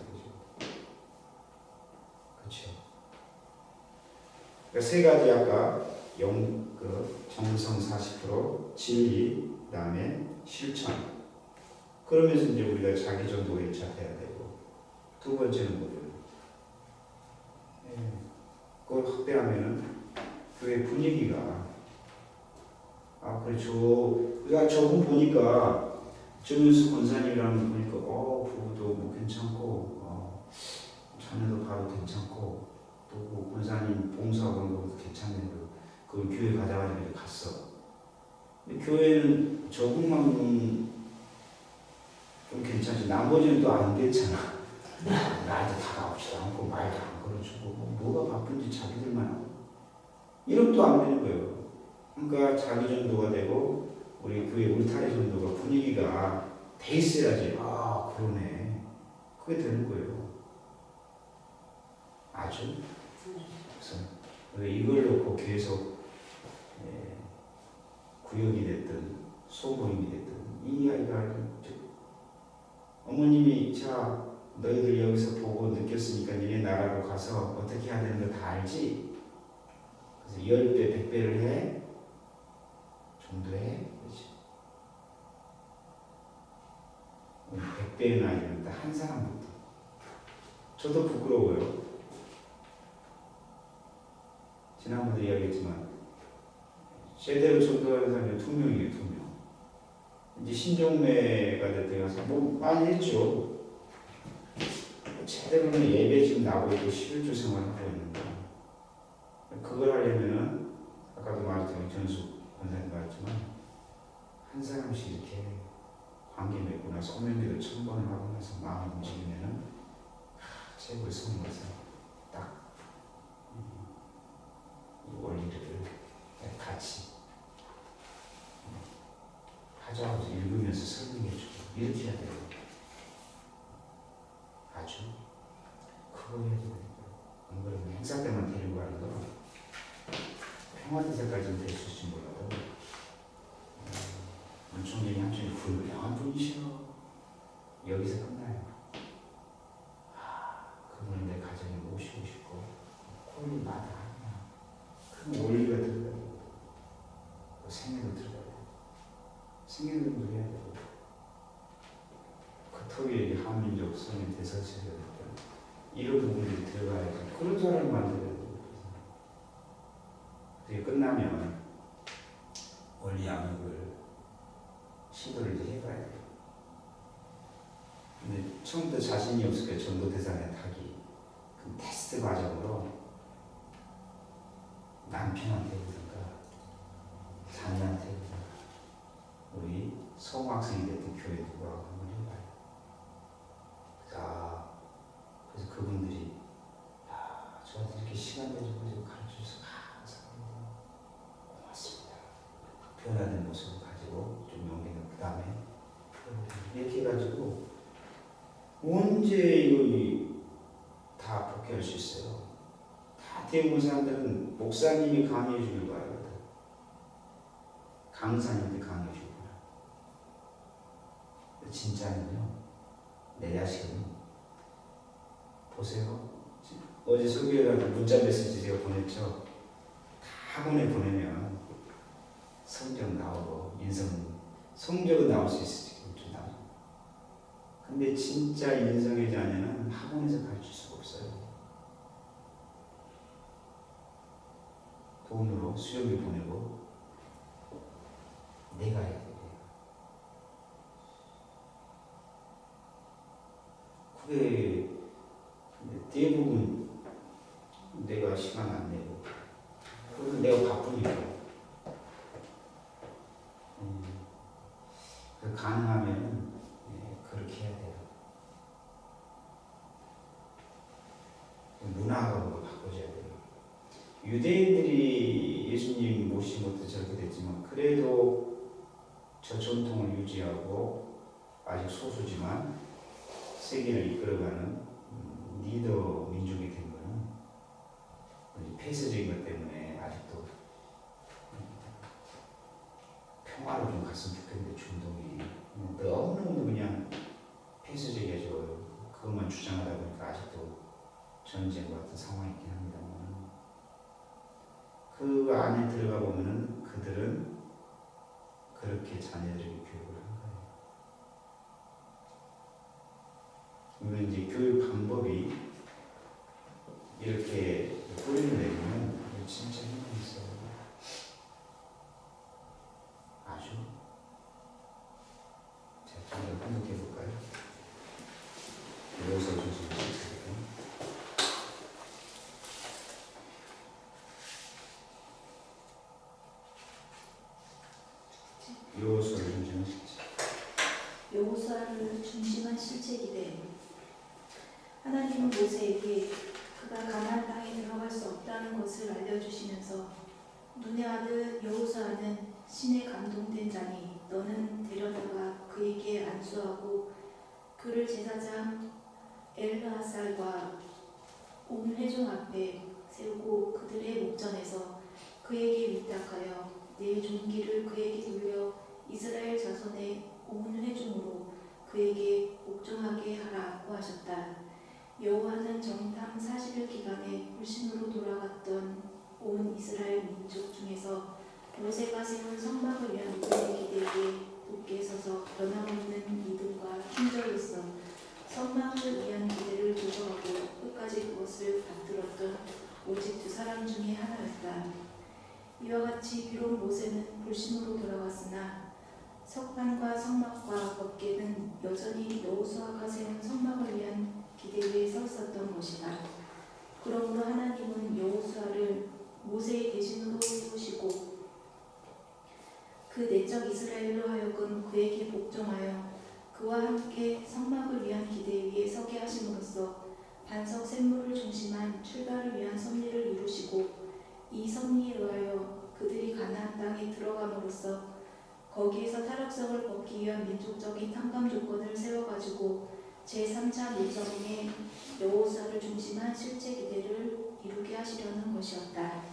그렇죠. 그러니까 세 가지 아까 정성 40%, 진리, 그 다음에 실천. 그러면서 이제 우리가 자기 전도가 1차 돼야 되고 두 번째는 뭐예요? 그걸 확대하면은 교회 분위기가 그래 저분 보니까 정윤수 권사님이라는 분 보니까 부부도 뭐 괜찮고 자녀도 바로 괜찮고 또 권사님 봉사하고 하는 것도 괜찮네요. 그 교회 가자마자 갔어. 근데 교회는 저분만 좀 괜찮지 나머지는 또 안 괜찮아. 나한테 다가오지도 않고 말도 안 걸어주고 뭐가 바쁜지 자기들만 하고 이러면 또 안 되는 거예요. 그러니까 자기 전도가 되고 우리 교회 울타리 전도가 분위기가 돼 있어야지 그러네 그게 되는 거예요. 아주 그래서 이걸 놓고 계속 구역이 됐든 소모임이 됐든 이 이야기가 어머님이 자 너희들 여기서 보고 느꼈으니까 니네 나라로 가서 어떻게 해야 되는 거 다 알지? 그래서 10배, 100배를 해? 전도해? 그렇지? 100배는 아니면 한 사람부터. 저도 부끄러워요. 지난번에 이야기했지만 제대로 전도하는 사람이 2명이에요. 이제 신종례가 되어서 뭐 많이 했죠. 제대로는 예배 지금 나오고 있고 11조 생활을 하고 있는데 그걸 하려면은 아까도 말했지만 전숙 권사님 말했지만 한 사람씩 이렇게 관계 맺고 나서 소명기도 1000번을 하고 나서 마음이 움직이면은 최고의 성공에서 딱 이 원리를 같이 하자고 읽으면서 설명해주고 이렇게 해야 돼요. 아주 그거 해야 돼요. 안 그러면 행사 때만 데리고 가는 거 평화대사까지는 될 수 있을지 몰라도 문총장이 한쪽에 훌륭한 분이셔. 여기서 끝나요. 그분을 내 가정에 모시고 싶고 콜리 마다 하냐. 그럼 원리가 들어가야 되고 생애도 들어가야 되고 생애도 해야 되고 그 터위에 한민족 성의 대설체가 됐다. 이런 부분들이 들어가야지. 그런 사람을 만들어야 돼요. 그게 끝나면 원리 양육을 시도를 이제 해봐야 돼요. 근데 처음부터 자신이 없을 때 전도 대상에 타기 그 테스트 과정으로 남편한테 그러든가 자녀한테 그러든가 우리 성학생이 됐던 교회 누구라고 한번 해봐요. 자, 그래서 그분들이 저한테 이렇게 시간 내주고 가르쳐줘서 감사합니다. 고맙습니다. 변화된 모습을 가지고 좀 용기는 그 다음에 이렇게 해가지고 언제 이거 다 복귀할 수 있어요. 다 대부분 사람들은 목사님이 강의해 주길 바라거든. 강사님한테 강의해 주길 바라. 진짜는요. 내 자식은 보세요. 어제 소개해가지고 문자 메시지 제가 보냈죠. 다 학원에 보내면 성적 나오고 성적은 나올 수 있을지 좀 나오죠. 근데 진짜 인성의 자녀는 학원에서 가르칠 수가 없어요. 돈으로 수업비 보내고 내가 해야 돼요. 그게 대부분 내가 시간 안 내고 그래서 내가 바쁘니까 가능하면 그렇게 해야 돼요. 문화적으로 바꿔줘야 돼요. 유대인들이 예수님 모신 것도 저렇게 됐지만 그래도 저 전통을 유지하고 아직 소수지만 세계를 이끌어가는 리더 민족이 된 거는 폐쇄적인 것 때문에 아직도 평화로 좀 갔으면 좋겠는데 중동이 너무너무 그냥 폐쇄적이어져 그것만 주장하다 보니까 아직도 전쟁과 같은 상황이 있긴 합니다만 그 안에 들어가 보면은 그들은 그렇게 자녀들에게 교육을 한 거예요. 물론 이제 교육 방법이 이렇게 뿌리를 내리면 진짜 힘이 있어요. 아주. 자, 좀 더 한번 해볼까요? 여기서 조심하세요. 여호수아를 중심한 실체. 여호수아를 중심한 실체이되 하나님은 모세에게 그가 가나안 땅에 들어갈 수 없다는 것을 알려주시면서 눈의 아들 여호수아는 신에 감동된 자니 너는 데려다가 그에게 안수하고 그를 제사장 엘르아살과 온 회중 앞에 세우고 그들의 목전에서 그에게 위탁하여 내 존귀를 그에게 돌려 이스라엘 자손의 온 회중으로 그에게 복종하게 하라고 하셨다. 여호와는 정탐 40일 기간에 불신으로 돌아갔던 온 이스라엘 민족 중에서 모세가 세운 성막을 위한 그의 기대에 굳게 서서 변함없는 믿음과 힘절로써 성막을 위한 기대를 도서하고 끝까지 그것을 받들었던 오직 두 사람 중에 하나였다. 이와 같이 비록 모세는 불신으로 돌아갔으나 석판과 성막과 법궤는 여전히 여호수아가 세운 성막을 위한 기대 위에 서 있었던 것이다. 그러므로 하나님은 여호수아를 모세의 대신으로 세우시고 그 내적 이스라엘로 하여금 그에게 복종하여 그와 함께 성막을 위한 기대 위에 서게 하심으로써 반석 샘물을 중심한 출발을 위한 섭리를 이루시고 이 섭리에 의하여 그들이 가나안 땅에 들어감으로써 거기에서 타락성을 벗기 위한 민족적인 탕감 조건을 세워가지고 제3차 밀정에 여호수아를 중심한 실제 기대를 이루게 하시려는 것이었다.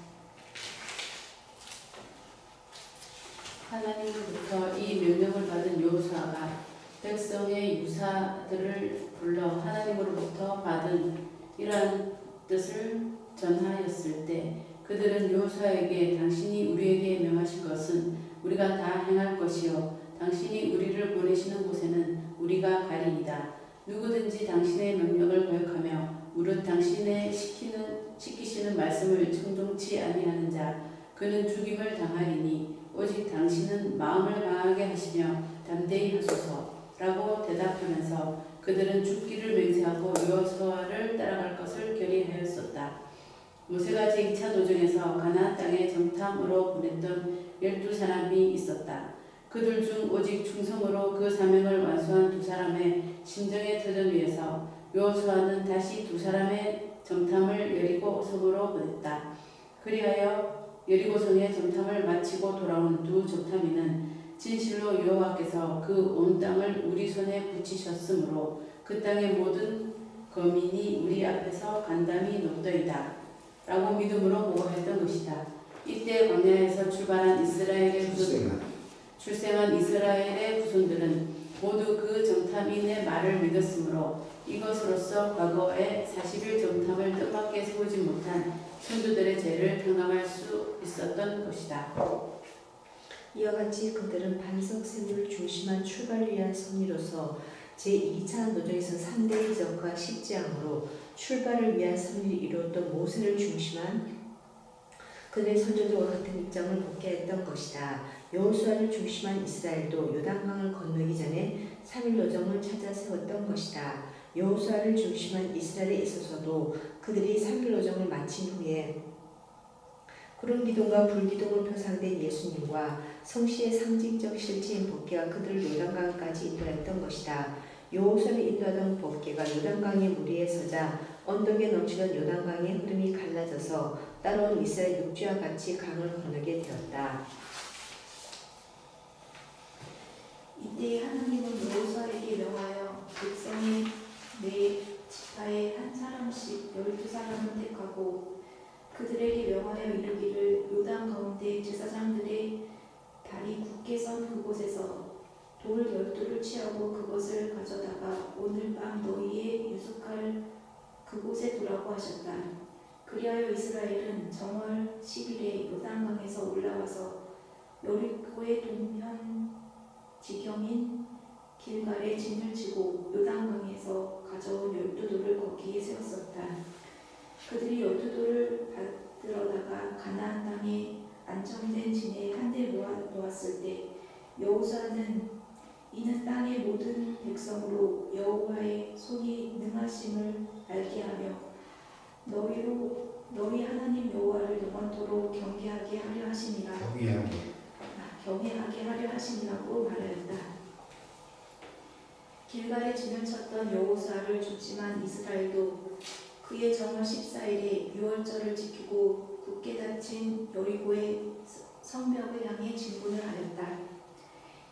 하나님으로부터 이 명령을 받은 여호수아가 백성의 유사들을 불러 하나님으로부터 받은 이러한 뜻을 전하였을 때 그들은 여호수아에게 당신이 우리에게 명하신 것은 우리가 다 행할 것이요 당신이 우리를 보내시는 곳에는 우리가 가리이다. 누구든지 당신의 명령을 거역하며 무릇 당신의 시키시는 말씀을 청종치 아니하는 자 그는 죽임을 당하리니 오직 당신은 마음을 강하게 하시며 담대히 하소서라고 대답하면서 그들은 죽기를 맹세하고 여호수아를 따라갈 것을 결의하였었다. 모세가 제2차 도전에서 가나안 땅에 정탐으로 보냈던 12사람이 있었다. 그들 중 오직 충성으로 그 사명을 완수한 2사람의 심정의 터전 위에서 여호수아는 다시 2사람의 정탐을 여리고 성으로 보냈다. 그리하여 여리고성의 정탐을 마치고 돌아온 2 정탐이는 진실로 여호와께서 그 온 땅을 우리 손에 붙이셨으므로 그 땅의 모든 거민이 우리 앞에서 간담이 높더이다. 라고 믿음으로 보고했던 것이다. 이때 광야에서 출생한 이스라엘의 후손들은 모두 그 정탐인의 말을 믿었으므로 이것으로써 과거에 40일 정탐을 뜻밖에 세우지 못한 선조들의 죄를 탕감할 수 있었던 것이다. 이와 같이 그들은 반석 샘물을 중심한 출발을 위한 섭리로서 제2차 노정에서 3대 이적과 십지항으로 출발을 위한 섭리를 이루었던 모세를 중심한 그들의 선조들과 같은 입장을 갖게 했던 것이다. 여호수아를 중심한 이스라엘도 요단강을 건너기 전에 3일 노정을 찾아 세웠던 것이다. 여호수아를 중심한 이스라엘에 있어서도 그들이 3일 노정을 마친 후에 구름 기둥과 불 기둥으로 표상된 예수님과 성시의 상징적 실체인 법궤가 그들을 요단강까지 인도했던 것이다. 여호수아를 인도하던 법궤가 요단강의 무리에 서자 언덕에 넘치던 요단강의 흐름이 갈라져서 따라온 이스라엘 육지와 같이 강을 건너게 되었다. 이때 하나님은 여호수아에게 명하여 백성의 네 지파에 한 사람씩 12사람을 택하고 그들에게 명하여 이르기를 요단 가운데 제사장들의 발이 굳게 선 그곳에서 돌 12를 취하고 그것을 가져다가 오늘 밤 너희의 유숙할 그곳에 두라고 하셨다. 그리하여 이스라엘은 정월 10일에 요단강에서 올라와서 여리고의 동편 지경인 길갈에 진을 치고 요단강에서 가져온 12돌을 거기에 세웠었다. 그들이 12돌을 받들어다가 가나안 땅에 안정된 진에 한데 모아놓았을 때 여호수아는 이는 땅의 모든 백성으로 여호와의 손이 능하심을 알게 하며 너희 하나님 여호와를 영원토록 경외하게 하려 하심이라. 경외하게 하려 하심이라고 말하였다. 길갈에 진을 쳤던 여호수아를 중심한 이스라엘도 그의 정월 14일에 유월절을 지키고 굳게 닫힌 여리고의 성벽을 향해 진군을 하였다.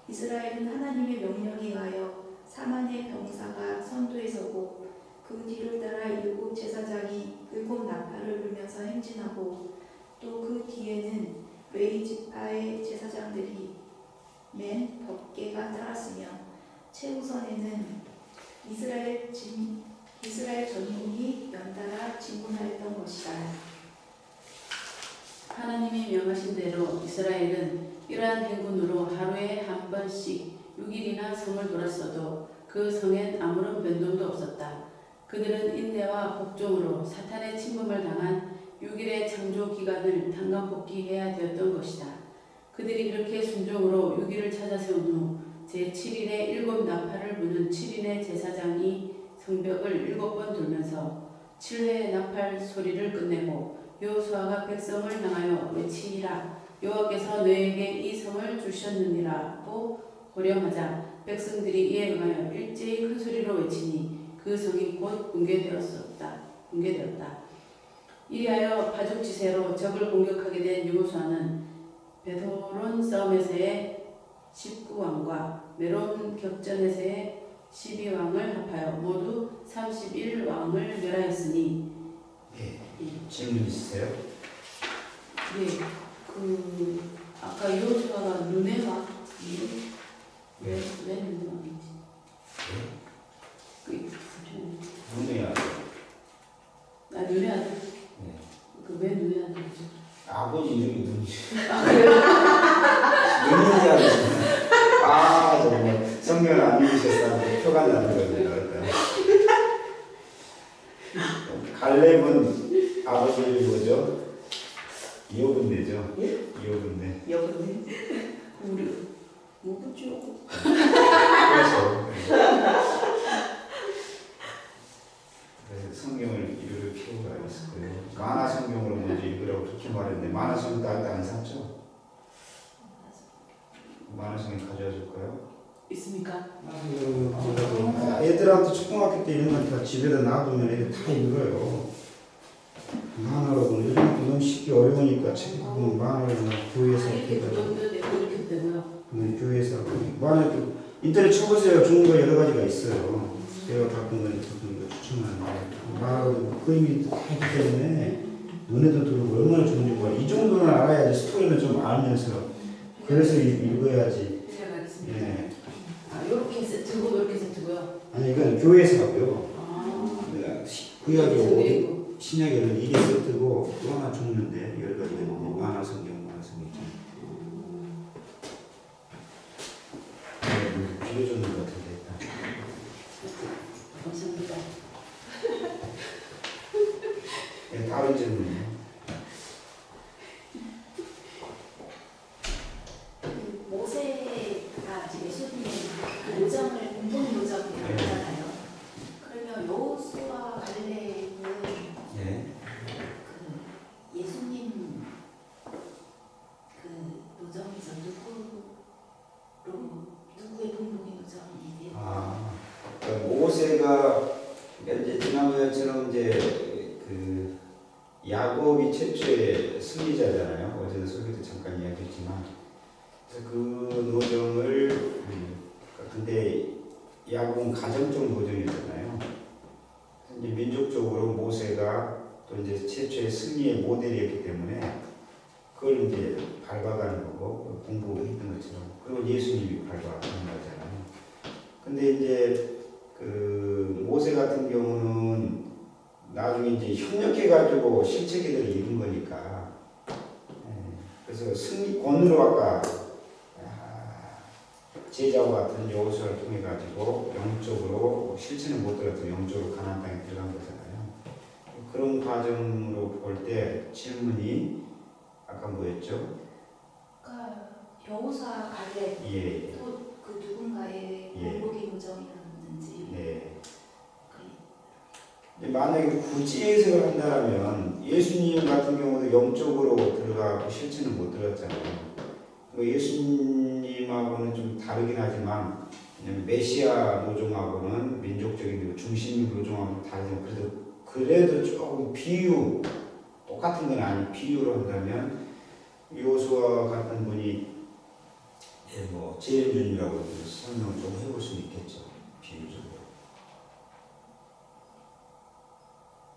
이스라엘은 하나님의 명령에 의하여 4만의 병사가 선두에 서고 그 뒤를 따라 7 제사장이 7 나팔을 불면서 행진하고 또 그 뒤에는 레위 지파의 제사장들이 맨 법궤가 따랐으며 최우선에는 이스라엘 전군이 연달아 진군하였던 것이다. 하나님이 명하신 대로 이스라엘은 이러한 행군으로 하루에 한 번씩 6일이나 성을 돌았어도 그 성엔 아무런 변동도 없었다. 그들은 인내와 복종으로 사탄의 침범을 당한 6일의 창조 기간을 탕감복귀해야 되었던 것이다. 그들이 그렇게 순종으로 6일을 찾아 세운 후 제7일에 7 나팔을 부는 7인의 제사장이 성벽을 7번 돌면서 7회 나팔 소리를 끝내고 여호수아가 백성을 향하여 외치니라. 여호와께서 너에게 이 성을 주셨느니라고 호령하자 백성들이 이에 응하여 일제히 큰 소리로 외치니 그 성이 곧 붕괴되었다. 이리하여 파죽지세로 적을 공격하게 된 여호수아는 베도론 싸움에서의 19왕과 메론 격전에서의 12왕을 합하여 모두 31왕을 멸하였으니. 예. 질문 있으세요? 네, 아까 여호수아가 눈의 왕? 왜 눈의 왕이지? 눈의 아들. 눈의 아들. 네. 왜 눈의 아들이죠? 아버지 이름이 눈이. 그래요? 눈이 아들이시네. 정말 성경을 안 읽으셨다고 표가 나는 거예요. 갈렙은 아버지 이름이 뭐죠? 여분네죠. 여분네. 우리 뭐죠? 그렇죠. 성경을 읽을 필요가 있을 거예요. 만화 성경으로 먼저 읽으라고 그렇게 말했는데 만화 성경 안 샀죠? 만화 성경 가져와 줄까요? 있습니까? 애들한테 초등학교 때 이런 건 다 집에다 놔두면 애들 다 읽어요. 만화로 요즘 너무 쉽게 어려우니까 책 보면 만화로 교회에서 이렇게 부동도 내고 이렇게 되고요. 교회에서 만화 인터넷 쳐보세요. 좋은 거 여러 가지가 있어요. 제가 가끔 추천하는데 만화로 그림이 다 있기 때문에 눈에도 들어오고 얼마나 좋은지 몰라. 이 정도는 알아야지 스토리는 좀 알면서 그래서 읽어야지. 제가 알겠습니다. 예. 이렇게 세트고 이렇게 세트고요. 아니 이건 교회에서 하고요. 구약이 그리고 신약에는 이게 세트고 또 하나 죽는데 여러 가지가 있는데 만화 성경 빌려줬는 것 같은데 일단. 감사합니다. 네, 다른 질문이요. 모세가 이제 예수님의 요정을 공동 요정이라고 하잖아요. 그러면 여호수아 갈렙은 네. 그 예수님 그 요정이죠. 누구의 공동의 요정이에요? 그러니까 모세가 이제 지난번처럼 이제 그 야곱이 최초의 승리자잖아요. 어제는 설교도 잠깐 이야기했지만, 그래서 그 노정을 근데 야곱은 가정적 노정이잖아요. 이제 민족적으로 모세가 또 이제 최초의 승리의 모델이었기 때문에 그걸 이제 밟아가는 거고 공부했던 것처럼 그리고 예수님이 밟아가는 거잖아요. 근데 이제 그 모세 같은 경우는 나중에 이제 협력해가지고 실체계들을 이룬 거니까 그래서 승리권으로 아까 제자와 같은 여호수아를 통해 가지고 영적으로 실체는 못 들어도 영적으로 가나안 땅에 들어간 거잖아요. 그런 과정으로 볼 때 질문이 아까 뭐였죠? 그러니까 여호수아 갈렙 예. 또 그 누군가의 공동의 요정이라든지. 네. 만약에 굳이 해석을 한다면 예수님 같은 경우도 영적으로 들어가고 실체는 못 들어갔잖아요. 예수님하고는 좀 다르긴 하지만 메시아 노종하고는 민족적인 중심 노종하고는 다르지만 그래도 조금 비유 똑같은 건 아닌 비유로 한다면 여호수아 같은 분이 뭐 제일준이라고 설명을 좀 해볼 수 있겠죠. 비유적으로.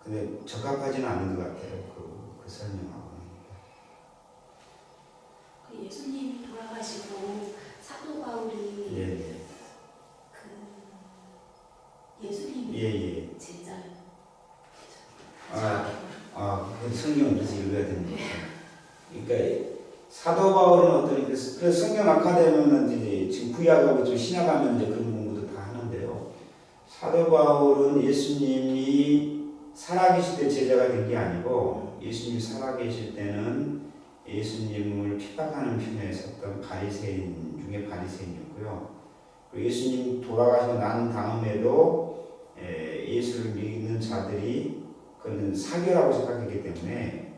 근데 적합하지는 않은 것 같아요. 그 설명하고는. 그 예수님이 돌아가시고 사도 바울이 예. 그 예수님이 예. 제자예요. 그 성경을 그래서 읽어야 됩니다. 그러니까 사도 바울은 어떤 그래서 성경 아카데미는 이제 지금 구약하고 좀 신약하면 이제 그런 공부도 다 하는데요. 사도 바울은 예수님이 살아계실 때 제자가 된 게 아니고 예수님이 살아계실 때는 예수님을 핍박하는 편에 섰던 바리새인 중에 바리새인이었고요. 예수님 돌아가시고 난 다음에도 예수를 믿는 자들이 그는 사교라고 생각했기 때문에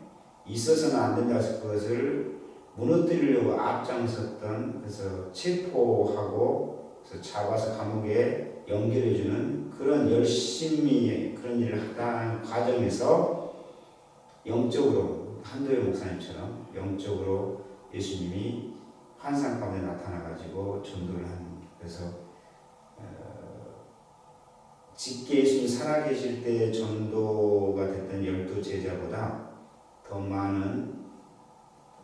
있어서는 안 된다 해서 그것을 무너뜨리려고 앞장섰던, 그래서 체포하고 그래서 잡아서 감옥에 연결해주는 그런 열심히 그런 일을 하다는 과정에서 영적으로 한도영 목사님처럼 영적으로 예수님이 환상 가운데 나타나가지고 전도를 하는, 그래서 직계 예수님이 살아계실 때 전도가 됐던 12 제자보다 더 많은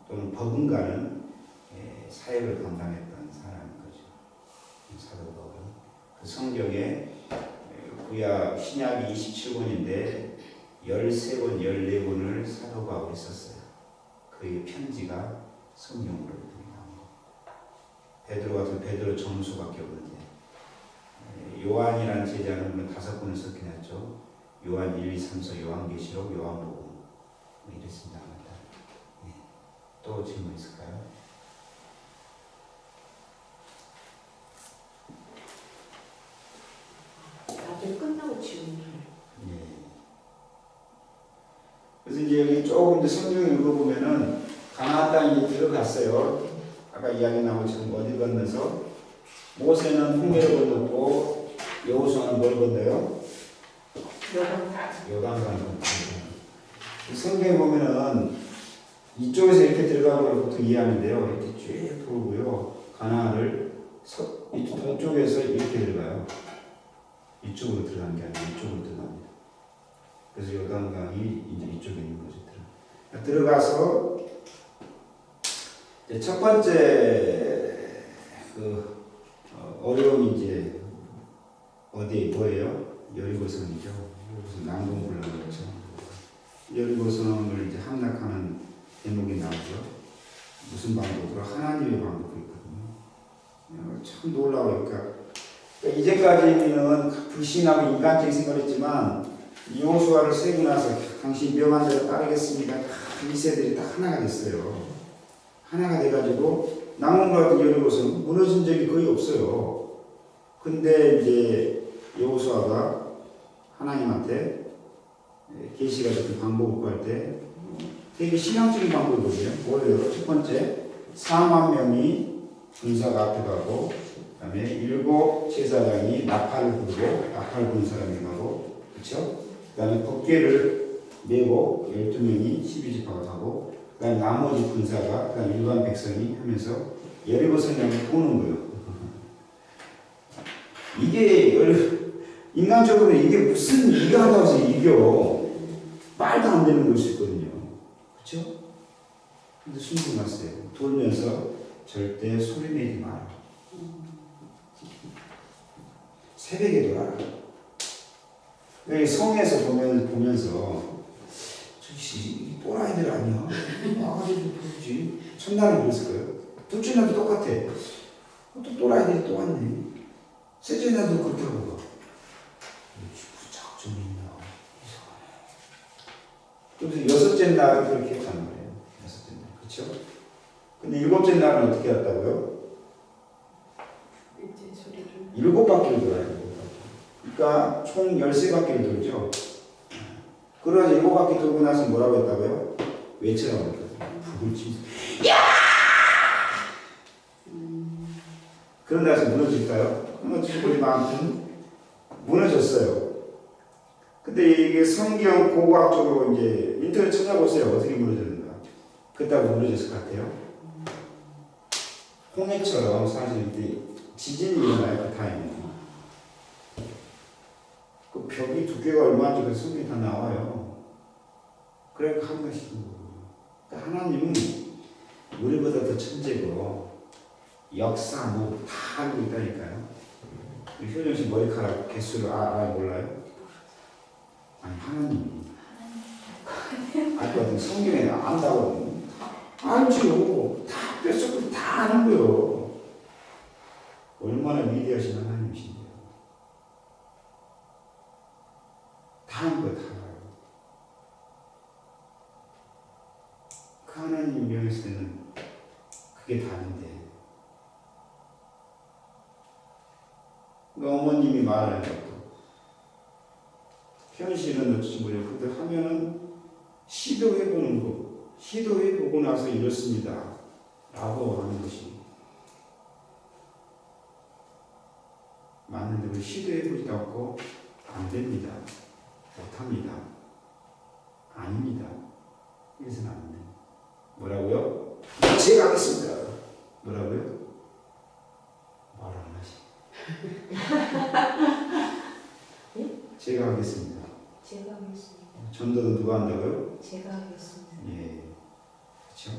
또는 버금가는 사역을 감당했던 사람인 거죠. 사도 바울은 그 성경에 구약 신약이 27권인데 13권, 14권을 사도 바울이 썼어요. 그의 편지가 성경으로 나온 거. 베드로 같은 베드로 전후서밖에 없는데 요한이라는 제자는 5권을 썼긴 했죠. 요한 1, 2, 3, 4, 요한계시록, 요한복음 이랬습니다. 또 질문 있을까요? 다들 끝나고 질문을. 예. 그래서 이제 여기 조금 더 성경을 읽어보면은 가나안 땅에 들어갔어요. 아까 이야기 나온 지금 어디 건너서 모세는 홍해를 건넜고 여호수아는 뭘 건너요? 요단강을 건너요. 성경에 보면은 이쪽에서 이렇게 들어가는 걸 보통 이해하는데요. 이렇게 쭉 돌고요. 가나안을 동쪽에서 이렇게 들어가요. 이쪽으로 들어가는 게 아니라 이쪽으로 들어갑니다. 그래서 요단강이 이제 이쪽에 있는 거죠. 들어가서 이제 첫 번째 그 어려움이 이제 어디 뭐예요? 여리고성이죠. 여리고성 난공불란 거죠. 여리고성을 이제 함락하는 대목이 나오죠. 무슨 방법으로? 하나님의 방법이 있거든요. 참 놀라워요. 그러니까 이제까지는 불신하고 인간적인 생각을 했지만 여호수아를 세고 나서 당신 명한 대로 따르겠습니다. 이세들이 다 하나가 됐어요. 하나가 돼가지고 남원과 같은 여리고성 무너진 적이 거의 없어요. 근데 이제 여호수아가 하나님한테 계시가 같은 방법을 구할 때 되게 신앙적인 방법이거든요. 뭐예요? 첫 번째, 4만 명이 군사가 앞에 가고, 그 다음에 7 제사장이 나팔을 불고, 나팔 부는 사람이 가고, 그쵸? 그 다음에 법궤를 메고 12명이 12지파가 가고, 그 다음에 나머지 군사가, 그 다음에 일반 백성이 하면서 여리고성을 도는 거예요. 이게, 인간적으로 이게 무슨 이거 한다고 해서 이겨. 말도 안 되는 걸 수 있거든요. 그쵸? 근데 숨고 났어요. 돌면서 절대 소리 내지 마라. 새벽에 돌아라. 여기 성에서 보면서 저기 또라이들 아니야? 와가지고 그러지. 첫날은 그랬을 거예요. 둘째 날도 똑같아. 또 또라이들이 또 왔네. 셋째 날도 그렇게 하고 가. 작전이 있나? 이상하네. 그래서 6째 날은 그렇게 했다는 거예요. 6째 날. 그쵸? 근데 7째 날은 어떻게 했다고요? 7바퀴를 돌아야 돼요. 그러니까 총 13바퀴를 돌죠. 그러나 7바퀴 돌고 나서 뭐라고 했다고요? 외치라고 했거든요. 북을 치면서. 야! 그런 데서 무너질까요? 무너지고 아무튼 무너졌어요. 근데 이게 성경 고고학적으로 이제 인터넷 찾아보세요. 어떻게 무너졌는가. 그렇다고 무너졌을 것 같아요. 홍해처럼 사실 지진이 일어나요. 그 타임에. 그 벽이 두께가 얼마인지 그 성경이 다 나와요. 그래 한 것이죠. 그러니까 하나님은 우리보다 더 천재고 역사 뭐 다 알고 있다니까요. 효정 씨 머리카락 개수를 몰라요? 아니 하나님이 알 것 같은 성경에 안다고 알지요. 다 뼛속으로 다 아는 거요. 얼마나 위대하신 하나님이신데요. 다 아는 거 다 알아요. 그 하나님 명했을 때는 그게 다른데. 그러니까 어머님이 말하는 것도 현실은 어찌 뭐냐. 근데 하면은 시도해보는 거. 시도해보고 나서 이렇습니다. 라고 하는 것이 맞는데 우리 시도해보지도 않고 안 됩니다. 못합니다. 아닙니다. 이래서는 안 돼요. 뭐라고요? 제가 하겠습니다. 뭐라고요? 말 안 하시. 제가 하겠습니다. 제가 하겠습니다. 전도는 누가 한다고요? 제가 하겠습니다. 예. 그렇죠?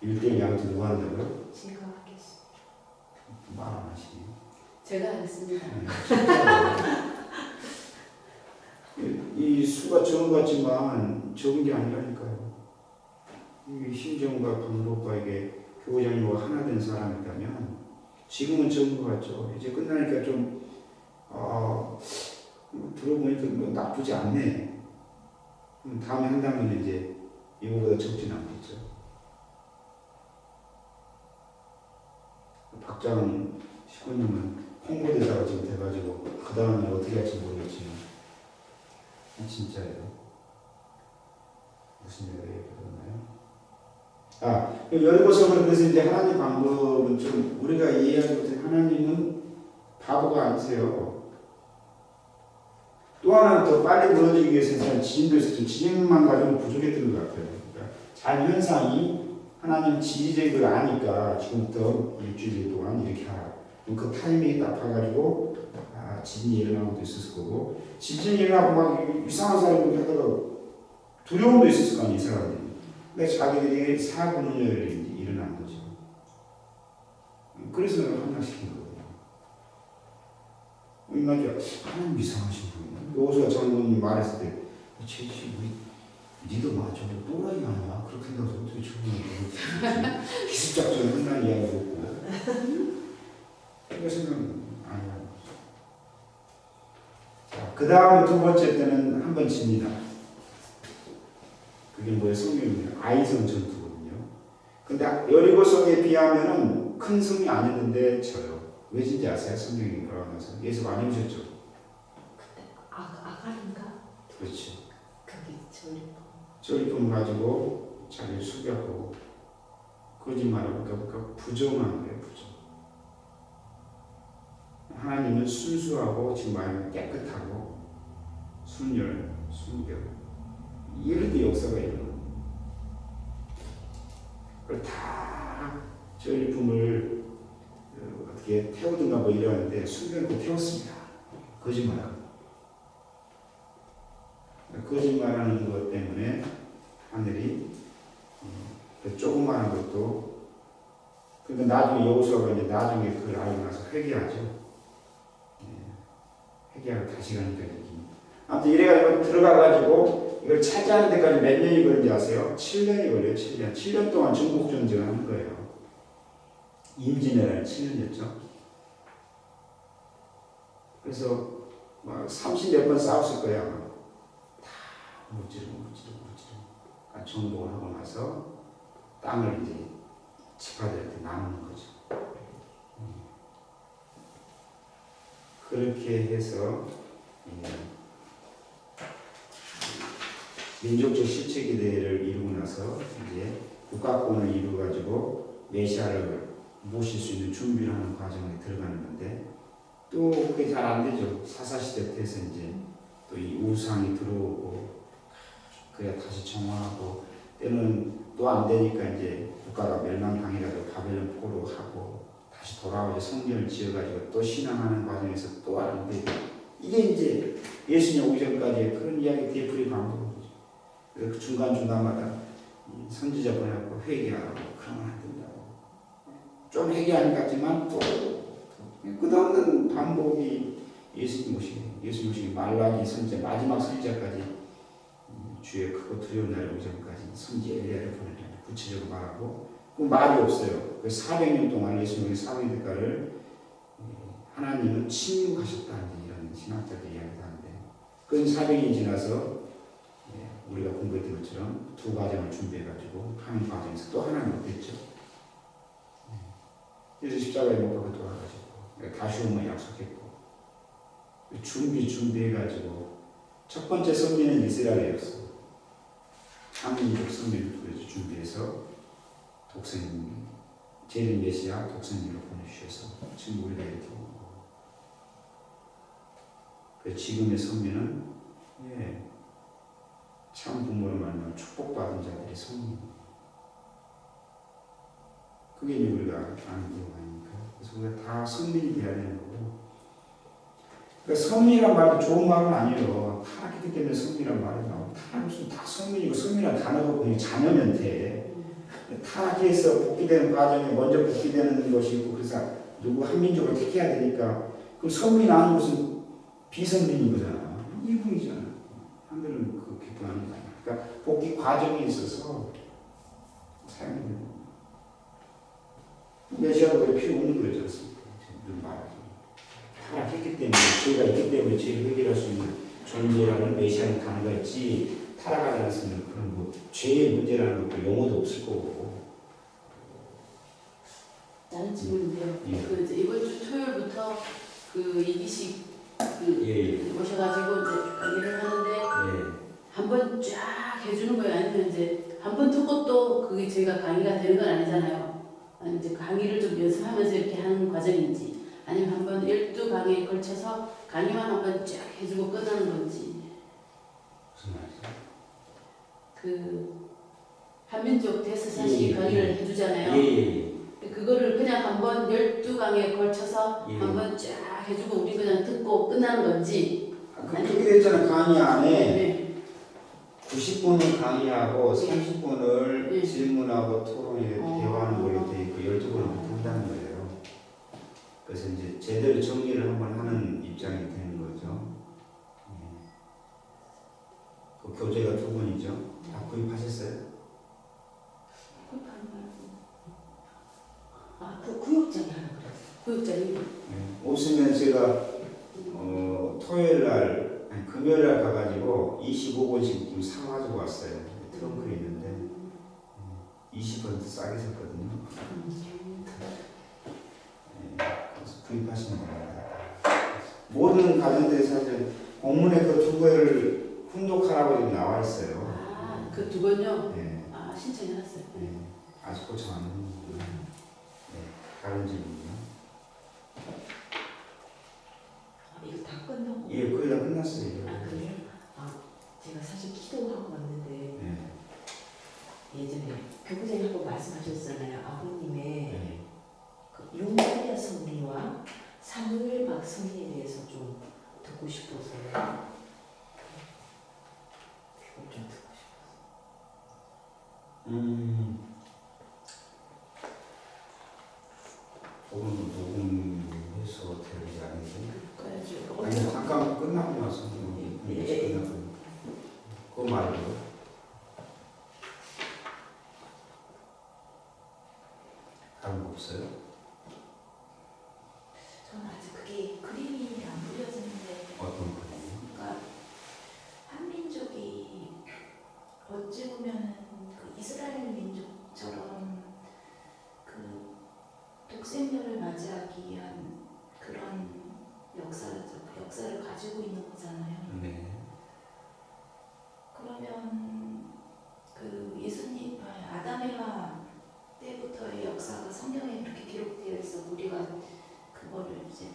1대1 양도 누가 한다고요? 제가 하겠습니다. 말 안 하시네요. 제가 하겠습니다. 이 수가 적은 것 같지만 적은 게 아니라니까요. 이 심정과 방법과 이게 교장님과 하나 된 사람이라면 지금은 적은 것 같죠. 이제 끝나니까 좀 들어보니까 뭐 나쁘지 않네. 다음에 한다면 이제 이거보다 적진 않겠죠. 박장 식구님은 홍보대사가 지금 돼가지고 그 다음에 어떻게 할지 모르겠지만 진짜예요. 무슨 얘기를 그러나요? 여리고서는 그래서 이제 하나님 방법은 좀 우리가 이해하지 못한 하나님은 바보가 아니세요. 또 하나는 더 빨리 무너지기 위해서는 진도에서 좀 진행만 가지고 부족했던 것 같아요. 그러니까 자연현상이 하나님 지지적인 걸 아니까 지금부터 일주일 동안 이렇게 하라. 그 타이밍이 딱 봐가지고 지진이 일어나는 것도 있었을 거고 지진이 일어나고 막 이상한 사람이 하다가 두려움도 있었을 거 아니에요. 이 사람들이. 근데 자기들이 사고능력이 일어난 거죠. 그래서 함락시킨 거거든요. 인간이 하나님 이상하신 분이야. 여호수아 장로님 말했을 때 쟤지 우리 니도 맞아. 또라이 아니야. 그렇게 생각해서 어떻게 죽는 기습작전을 한다는 이야기도 없고 그러니까 생각은 아니야. 자, 그 다음 두 번째 때는 한 번 집니다. 그게 뭐예요? 성경입니다. 아이성 전투거든요. 근데 여리고성에 비하면은 큰 성이 아니었는데 져요. 왜 진지 아세요? 성경이 뭐라고 하면서 예수 많이 오셨죠? 그때 아갈인가? 그렇죠. 그게 전리품 가지고 자기를 속였고 거짓말하고 그러니까 부정한 거예요. 부정. 하나님은 순수하고 지금 말하면 깨끗하고 순결, 순결 이런 역사가 일어나요. 그걸 다 전리품을 어떻게 태우든가 뭐 이러는데 숨겨놓고 태웠습니다. 거짓말하고. 거짓말하는 것 때문에 하늘이 조그마한 것도 근데 나중에 여호수아가 이제 나중에 그걸 알고 나서 회개하죠. 회개하고 다시 가니까 이깁니다. 아무튼 이래가지고 들어가가지고 이걸 차지하는 데까지 몇 년이 걸린지 아세요? 7년이 걸려요. 7년. 7년 동안 중국 전쟁을 하는 거예요. 임진왜란 7년이었죠. 그래서 막 30몇 번 싸웠을 거야. 다 무찌르고 그러니까 정복을 하고 나서 땅을 이제 지파들한테 나누는 거죠. 그렇게 해서 민족적 실체기대를 이루고 나서 이제 국가권을 이루어가지고 메시아를 모실 수 있는 준비를 하는 과정에 들어가는 건데 또 그게 잘 안 되죠. 사사시대 때에서 이제 또 이 우상이 들어오고 그래야 다시 정화하고 때는 또 안 되니까 이제 국가가 멸망당해가지고 바벨론 포로 하고 다시 돌아오죠. 성전을 지어가지고 또 신앙하는 과정에서 또 안 되고 이게 이제 예수님 오기 전까지 그런 이야기 되풀이 반복한 거죠. 그래서 그 중간중간마다 선지자 보내고 회개하라고 그러면 안 된다고 좀 회개하는 것 같지만 또 끝없는 반복이 예수님 오시기 말라기 선지자 마지막 선지자까지 주의 크고 두려운 날이 오기 전까지 선지 엘리야를 보내라 구체적으로 말하고 그 말이 없어요. 그 400년 동안 예수님의 사회 대가를 하나님은 침묵하셨다는 이런 신학자들 이야기도 하는데 그 400년이 지나서 우리가 공부했던 것처럼 두 과정을 준비해가지고 하는 과정에서 또 하나는 못했죠. 그래서 십자가에 못 박혀 돌아가시고 다시 오면 약속했고 준비해가지고 첫 번째 선민은 이스라엘이었어. 한민족 선민을 통해서 준비해서 독생 제일 메시아 독생님을 보내주셔서 지금 우리가 이렇게 온 거고. 그 지금의 선민은 참 부모를 만나면 축복받은 자들의 선민이에요. 그게 이제 우리가 아는 내용 아닙니까? 그래서 우리가 다 선민이 돼야 되는 거고. 그러니까 선민이란 말도 좋은 말은 아니에요. 타락했기 때문에 선민이란 말이 나오고 타락은 다 선민이고 선민이란 단어가 그냥 자녀면 돼. 타락해서 복귀되는 과정에 먼저 복귀되는 것이 있고 그래서 누구 한민족을 택해야 되니까 그럼 선민이 아닌 것은 비선민인 거잖아. 이분이잖아. 하늘은 그 기분하는 거 아니야. 그러니까 복귀 과정에 있어서 사용되는 거야. 메시아도 왜 필요 없는 거였지 않습니까? 지금 말하기. 타락했기 때문에 죄가 있기 때문에 죄를 해결할 수 있는 존재라는 메시아는 단어가 있지 타락하지 않았으면 그런 뭐 죄의 문제라는 것도 용어도 없을 거고. 나는 질문인데요. 예. 그 이제 이번 주 토요일부터 그 이기식 예. 오셔가지고 이제 강의를 하는데 예. 한번 쫙 해주는 거예요. 아니면 이제 한 번 듣고 또 그게 저희가 강의가 되는 건 아니잖아요. 아니 이제 강의를 좀 연습하면서 이렇게 하는 과정인지 아니면 한번 12강에 걸쳐서 강의만 한번 쫙 해주고 끝나는 건지. 무슨 말이죠? 그 한민족 대서사시 예. 강의를 해주잖아요. 예. 그거를 그냥 한번 12강에 걸쳐서 예. 한번 쫙 해주고 우리 그냥 듣고 끝나는 건지. 그렇게 됐잖아. 강의 안에 네. 90분을 강의하고 30분을 예. 질문하고 토론에 대화하는 걸로 돼 있고 12분을 한다는 거예요. 그래서 이제 제대로 정리를 한번 하는 입장이 되는 거죠. 그 교재가 2권이죠. 다 구입하셨어요? 그 구역장이 하나 그랬어요. 구역장이. 없으면 제가 토요일 날, 아니 금요일 날 가가지고 25권씩 좀 사가지고 왔어요. 트렁크에 있는데 20% 싸게 샀거든요. 그래서 구입하시면 됩니다. 모든 가정들이 사실 공문에 그 2권을 훈독하라고 지금 나와 있어요. 아, 그 두 번요? 네. 아, 신청해놨어요. 아직 고쳐 안 했는데. 다른 질문이요? 이거 다 끝나고. 예, 거의 다 끝났어요. 아 그래요? 아 제가 사실 기도하고 왔는데 네. 예전에 교구장에 한번 말씀하셨잖아요. 아버님의 네. 그 용마리아 성리와 사무엘 막 성리에 대해서 좀 듣고 싶어서 그걸 좀 듣고 싶어서. 조금 녹음해서 되지 않은데. 그래가지고 아니 잠깐 끝나고 나서 예. 끝나고 그거 말고 다른 거 없어요? 저는 아직 그게 그림이 안 그려지는데 어떤 거예요? 그러니까 한민족이 어찌 보면은 그 이스라엘 민족처럼 그 독생녀를 맞이하기 위한 그런 역사를 가지고 있는 거잖아요. 네. 그러면 그 예수님 아담에와 때부터의 역사가 성경에 그렇게 기록되어 있어 우리가 그거를 이제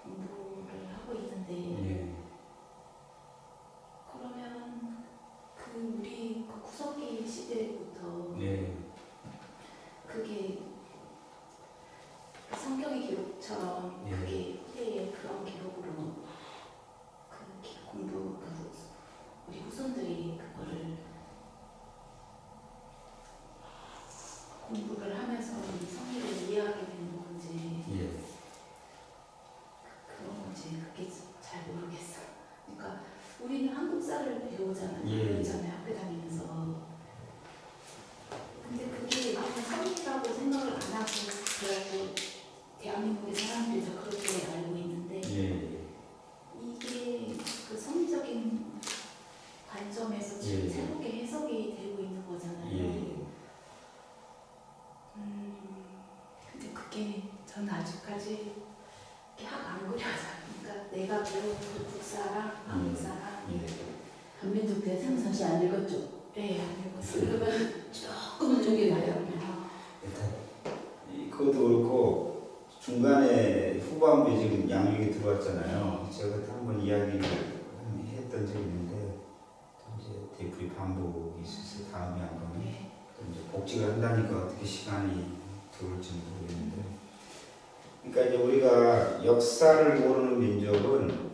공부를 하고 있는데 네. 그러면 그 우리 그 구석기 시대부터 네. 그게 성경의 기록처럼 예. 그게 후대의 그런 기록으로 우리 후손들이 그거를 공부를 하면서 이 성경을 이해하게 되는 건지 예. 아직 이렇게 안 그려져. 그러니까 내가 배운 그 국사랑 한국사랑 예. 한민족 대상 사실 안 읽었죠? 네, 안 읽었어요. 그러면 조금 저기 봐요. 그것도 그렇고 중간에 후반부에 지금 양육이 들어왔잖아요. 제가 그때 한번 이야기를 했던 적이 있는데 이제 되풀이 반복이 있어서 다음에 한번 또 이제 복직을 한다니까 어떻게 시간이 들어올지 모르겠는데, 그러니까 이제 우리가 역사를 모르는 민족은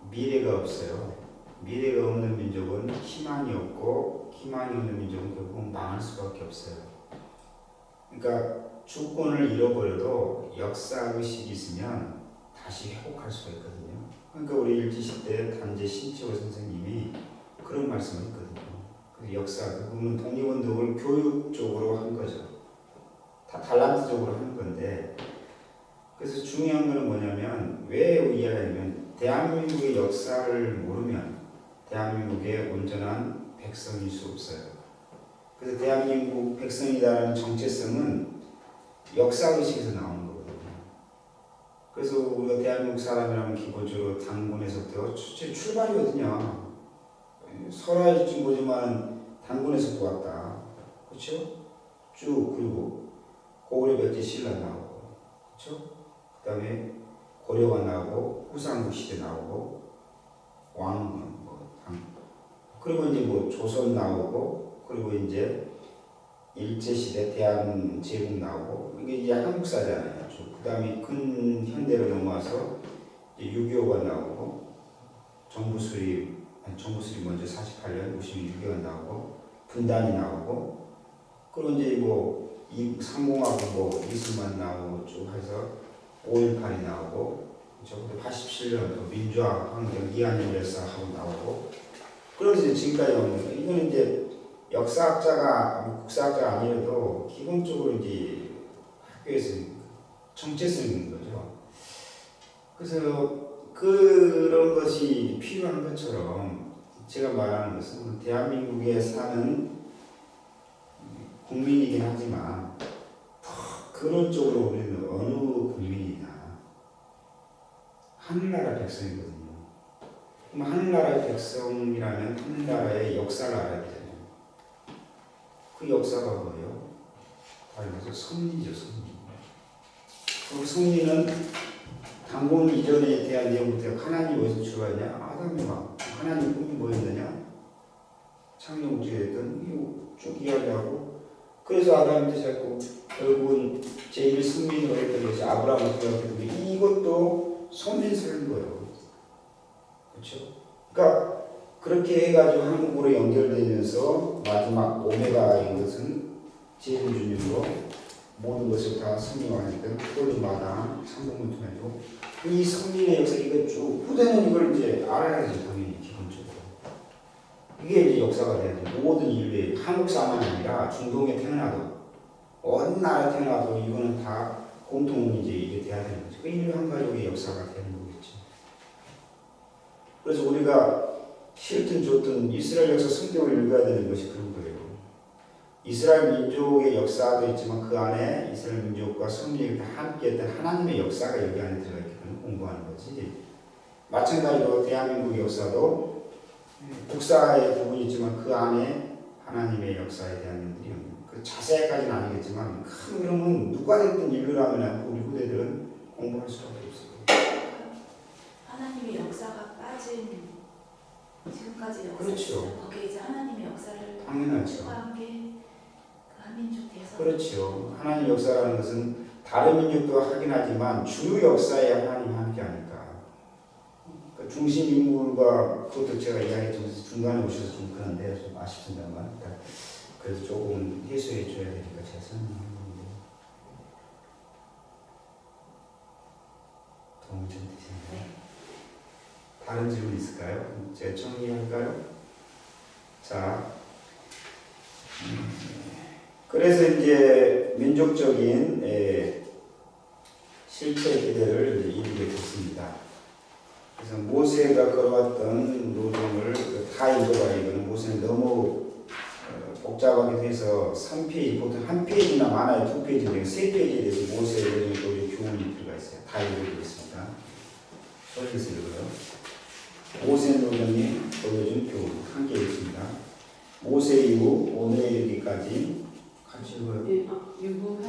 미래가 없어요. 미래가 없는 민족은 희망이 없고, 희망이 없는 민족은 결국 망할 수밖에 없어요. 그러니까 주권을 잃어버려도 역사 의식이 있으면 다시 회복할 수가 있거든요. 그러니까 우리 일지시 때 단재 신치호 선생님이 그런 말씀을 했거든요. 그래서 역사, 그분은 독립운동을 교육적으로 한 거죠. 다 달란트적으로 하는 건데, 그래서 중요한 거는 뭐냐면, 왜 이야기하냐면 대한민국의 역사를 모르면 대한민국의 온전한 백성일 수 없어요. 그래서 대한민국 백성이라는 정체성은 역사의식에서 나오는 거거든요. 그래서 우리가 대한민국 사람이라면 기본적으로 당군에서부터 출발이거든요. 설화일지 뭐지만 당군에서부터 왔다. 그렇죠? 쭉 그리고 고구려 백제 신라 나오고, 그렇죠? 그 다음에 고려가 나오고 후삼국 시대 나오고 왕 그리고 이제 뭐 조선 나오고, 그리고 이제 일제시대 대한제국 나오고, 이게 이제 한국사잖아요. 그 다음에 근현대로 넘어와서 이제 6.25가 나오고, 정부수립 먼저 48년 56.25가 나오고, 분단이 나오고, 그리고 이제 뭐 상공하고 뭐 이승만 나오고 쭉 해서 5.18이 나오고, 그렇죠? 87년 또 민주화 환경 이한열 열사하고 나오고, 그러면서 이제 지금까지 오는 거예요. 이거는 이제 역사학자가 국사학자가 아니어도 기본적으로 이제 학교에서 정체성이 있는 거죠. 그래서 그런 것이 필요한 것처럼 제가 말하는 것은 대한민국에 사는 국민이긴 하지만 더 근원적으로 우리는 어느 국민이냐, 하늘나라 백성이거든요. 그럼 하늘나라의 백성이라면 하늘나라의 역사를 알아야 돼요. 그 역사가 뭐예요? 바로 섭리죠, 섭리. 그 섭리는 당군 이전에 대한 내용부터 하나님이 어디서 출발했냐? 아담이 막 하나님 꿈이 뭐였느냐? 창조국지가 됐던 이거 쭉 이야기하고, 그래서 아담한테 자꾸 결국은 제1 선민으로 했던 것이 아브라함을 기억했던 게 이것도 선민설인 거예요. 그렇죠? 그러니까 그렇게 해가지고 한국으로 연결되면서 마지막 오메가인 것은 제일주님으로 모든 것을 다 승리하니까 그걸로 마당 삼복문통해도 이 성민의 역사 이거 쭉 후대는 이걸 이제 알아야지 당연히 기본적으로. 이게 이제 역사가 돼야 돼. 모든 인류의 한국사만 아니라 중동에 태어나도 어느 나라에 태어나도 이거는 다 공통 이제 이게 돼야 되는 거죠. 그 인류 한 가족의 역사가 되는 거겠죠. 그래서 우리가 싫든 좋든 이스라엘 역사 성경을 읽어야 되는 것이 그런 거예요. 이스라엘 민족의 역사도 있지만 그 안에 이스라엘 민족과 성경이 함께했던 하나님의 역사가 여기 안에 들어가 있기 때문에 공부하는 거지. 마찬가지로 대한민국의 역사도 국사의 부분이 있지만 그 안에 하나님의 역사에 대한 일들이 없는. 그 자세까지는 아니겠지만 큰 흐름은 누가 됐든 인류라면 우리 후대들은 공부할 수밖에 없어요. 하나님의 역사가 빠진 지금까지 역사, 그렇죠. 거기에 이제 하나님의 역사를 당연하죠. 추가한 게 그 한민족 대선. 그렇죠. 하나님 역사라는 것은 다른 민족도 하긴 하지만 주요 역사에 하나님이 함께하니까. 그 중심 인물과 그것도 제가 이야기 좀 중간에 오셔서 좀 그런데 좀 아쉽습니다만 그래서 조금 해소해 줘야 되니까 제가 설명하는 건데 도움이 좀 되시나요? 네. 다른 질문 있을까요? 제가 정리할까요? 자, 그래서 이제 민족적인 실체 기대를 이루게 됐습니다. 그래서 모세가 걸어왔던 노동을 다 읽어봐야 이거는 모세는 너무 복잡하게 돼서 3페이지, 보통 한 페이지나 많아야 2페이지인데 3페이지에 대해서 모세의 요정이 또 교훈이 들어가 있어요. 다 읽어드리겠습니다. 소리에서 읽어요. 모세 요정이 보여준 교훈 함께 읽습니다. 모세 이후 오늘에 이르기까지 같이 읽어요.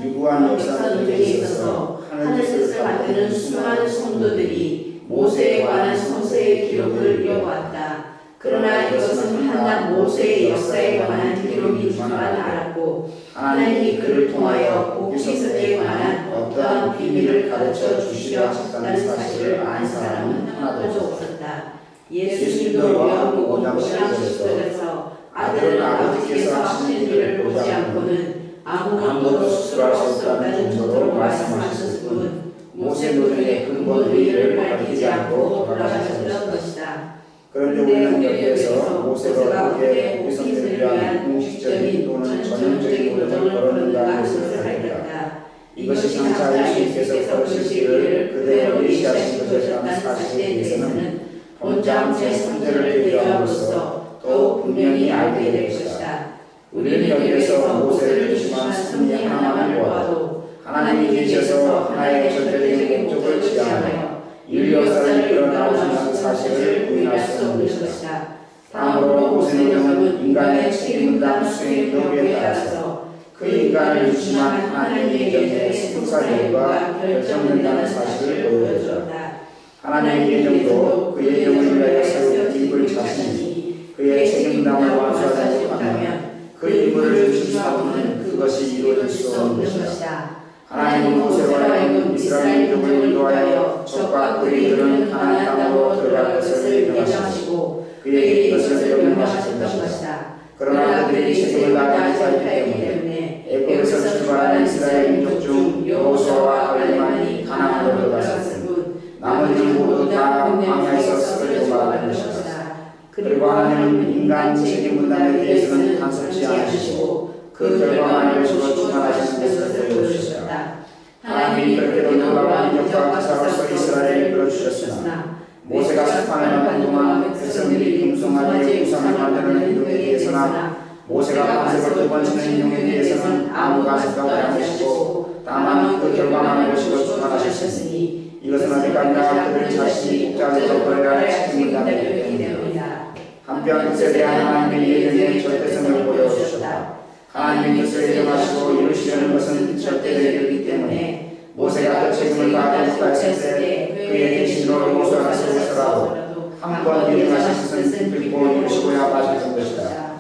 유구한 역사 능력에 있어서 하늘 뜻을 받드는 수많은 성도들이 모세에 관한 성서의 기록을 읽어왔다. 그러나 이것은 한낱 모세의 역사에 관한 기록인 줄만 알았고 하나님이 그를 통하여 복지서기에 관한 어떠한 비밀을 가르쳐 주시려 하셨다는 사실을 아는 사람은 하나도 없었다. 예수님도 요한복음 5장 10절에서 아들은 아버지께서 하시는 일을 보지 않고는 아무것도 스스로 할 수 없다는 정도로 말씀하셨을 뿐 모세 노정의 근본 의의를 밝히지 않고 돌아가셨던 것이다. 그런데 우리는 여기에서 모세가 어떻게 복귀성들을 위한 공식적인 또는 전형적인 노력을 걸었는가 것을 살폈다. 이것이 장차 예수님께서 걸으실 길을 그대로 예시하신 것이라는 사실에 대해서는 본장 제3절을 대조함으로써 더욱 분명히 알게 될 것이다. 우리는 여기에서 모세를 중심한 섭리 하나만을 보아도 하나님이 계셔서 하나의 절대적인 목적을 지향하여 인류 역사를 이끌어나가시는 사실을 부인할 수 없는 것이다. 다음으로 모세 요정은 인간의 책임감 수행 여부에 따라서 그 인간을 중심한 하나님의 예정의 성사결과 결정된다는 사실을 보여주었다. 하나님의 예정도 그 예정을 위하여 세운 인물 자신이 그의 책임감을 완수하지 못하면 그 인물을 중심하고는 그것이 이루어질 수 없는 것이다. 하나님은 모세로 하여금 이스라엘 민족을 인도하여 적과 그들이 이르는 가나안 땅으로 들어갈 것을 예정하시고 그에게 이것을 명령하셨던 것이다. 그러나 그들이 책임을 다하지 못하였기 때문에 애굽에서 출발하는 이스라엘 민족 중 여호수아와 갈렙만이 가나안으로 들어갔을 뿐 나머지는 모두 다 광야에서 쓰러져 말았던 것이다. 그리고 하나님은 인간 책임 분담에 대해서는 간섭지 않으시고 그 결과만을 보시고 주관하시는 것을 보여주셨다. 하나님이 그렇게도 놀라운 인격과 기사로서 이스라엘을 이끌어주셨으나 모세가 심판을 받는 동안 백성들이 금송아지의 우상을 만드는 행동에 대해서나 모세가 간섭을 2번 치는 행동에 대해서는 아무 간섭도 하지 않으시고 다만 그 결과만을 보시고 주관하셨으니 이것은 어디까지나 그들 자신이 복잡해서 벌레할 책임을 다했기 때문이다. 한편 뜻에 대한 하나님의 예정의 절대성을 보여주셨다. 하나님의 뜻을 예정하시고 이루시려는 것은 절대적이기 때문에 모세가 그 책임을 다하지 못했을 때 그의 대신으로 모세가 세우더라도 한 번 예정하신 뜻은 그리고 이루시고야 마셨던 것이다.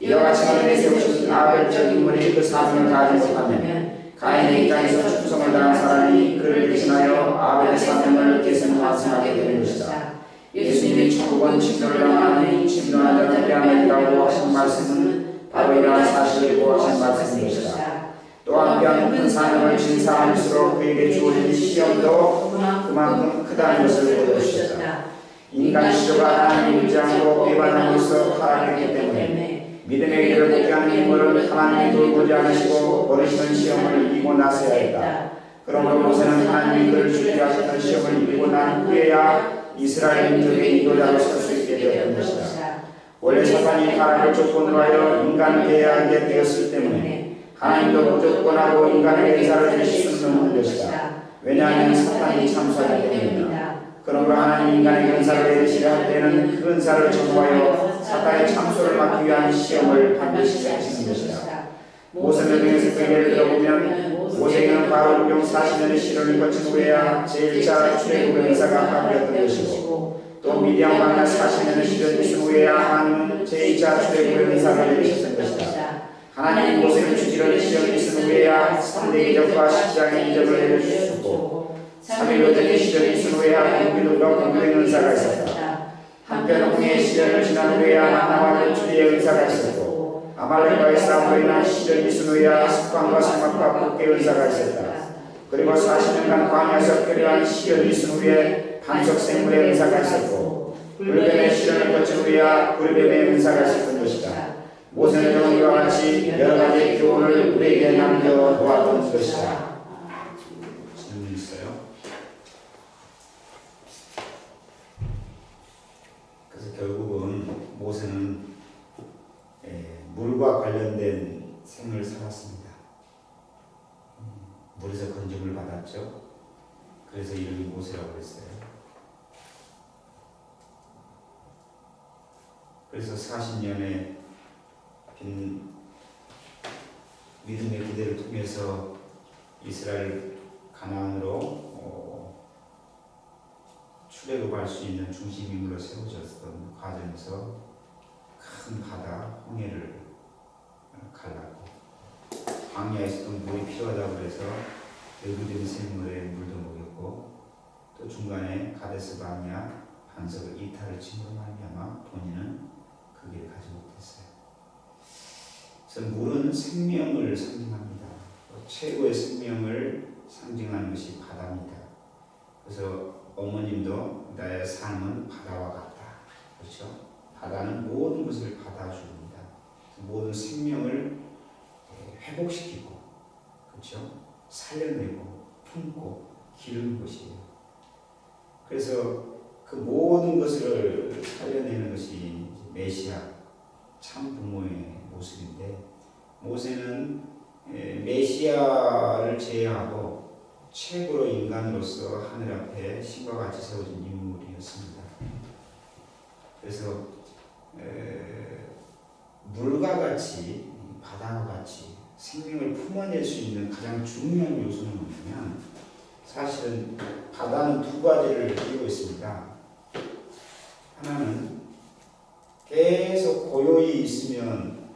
이와 같이 하나님의 세우신 아벨적 인물이 그 사명을 다하지 못하면 가인의 입장에서 충성을 다한 사람이 그를 대신하여 아벨의 사명을 계속 완성하게 되는 것이다. 예수님이 천국은 침노를 당하는 침노한 자들의 아멘이라고 하신 말씀은 바로 이러한 사실을 보호하신 말씀인 것이다. 또 한편 그 사명을 진 사람일수록 그에게 주어진 시험도 그만큼 크다는 것을 보여주셨다. 인간 시조가 하나님을 믿지 않고 배반함으로써 타락했기 때문에 믿음의 길을 복귀하는 인물을 하나님이 돌보지 않으시고 버리시는 시험을 이기고 나서야 했다. 그러므로 모세는 하나님이 그를 죽게 하셨던 시험을 이기고 난 후에야 이스라엘 민족의 인도자로 설 수 있게 되었던 것이다. 원래 사탄이 타락을 조건으로 하여 인간을 대하게 되었을 때문에 하나님도 무조건하고 인간에게 은사를 주실 수는 없는 것이다. 왜냐하면 사탄이 참소하기 때문이다. 그러므로 하나님 인간에게 은사를 내리시려 할 때는 그 은사를 전무하여 사탄의 참소를 막기 위한 시험을 반드시 하시는 것이다. 모세를 통해서 그 예를 들어보면 모세에게는 바로경 40년의 시련을 거친 후에야 제1차 출애굽의 은사가 파괴되었던 것이고 또 미디안 광야 40년의 시련을 있은 후에야 하나님은 제2차 출애굽의 은사를 내리셨던 것이다. 하나님은 모세를 죽이려는 시련을 있은 후에야 3대 기적과 10장의 기적을 내려주셨고 3일 요정의 시련이 있은 후에야 공기들과 공기의 은사가 있었다. 한편 홍해의 시련을 지난 후에야 하나와 물줄이의 은사가 있었고 아말렉과의 싸움으로 인한 시련이 있은 후에야 석방과 사막과 복귀의 은사가 있었다. 그리고 40년간 광야에서 표류한 시련이 있은 후에 반석 생물의 은사가 있었고 불뱀의 시련을 거친 후에야 불뱀의 은사가 있었던 것이다. 모세는 이와 같이 여러 가지 교훈을 우리에게 남겨놓았던 것이다. 질문 있어요? 그래서 결국은 모세는 물과 관련된 생을 살았습니다. 물에서 건짐을 받았죠. 그래서 이름이 모세라고 했어요. 그래서 40년의 빈 믿음의 기대를 통해서 이스라엘 가나안으로 출애굽할 수 있는 중심인물로 세워졌던 과정에서 큰 바다 홍해를 갈랐고 광야에서도 물이 필요하다고 해서 외부적인 생물에 물도 먹였고 또 중간에 가데스 바냐 반석을 이탈을 침으로 말미암아 본인은 그 길을 가지 못했어요. 그래서 물은 생명을 상징합니다. 최고의 생명을 상징하는 것이 바다입니다. 그래서 어머님도 나의 삶은 바다와 같다. 그렇죠? 바다는 모든 것을 받아줍니다. 모든 생명을 회복시키고, 그렇죠? 살려내고, 품고, 기르는 것이에요. 그래서 그 모든 것을 살려내는 것이 메시아, 참 부모의 모습인데, 모세는 메시아를 제외하고 최고로 인간으로서 하늘 앞에 신과 같이 세워진 인물이었습니다. 그래서 물과 같이 바다와 같이 생명을 품어낼 수 있는 가장 중요한 요소는 뭐냐면 사실은 바다는 두 가지를 띠고 있습니다. 하나는 계속 고요히 있으면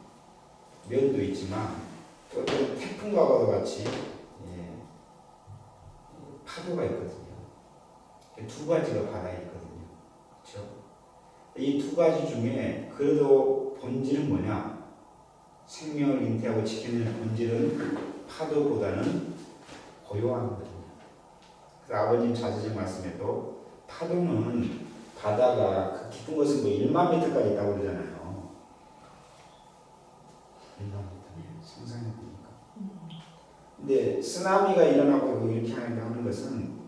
면도 있지만 또 어떤 태풍과 같이 파도가 있거든요. 두 가지가 바다에 있거든요. 그렇죠? 이 두 가지 중에 그래도 본질은 뭐냐? 생명을 잉태하고 지켜내는 본질은 파도보다는 고요함이거든요. 그래서 아버님 자세히 말씀해도 파도는 바다가 그 깊은 것은 뭐 1만 미터까지 있다고 그러잖아요. 1만 미터. 상상해보니까. 근데 쓰나미가 일어나고 이렇게 하는 것은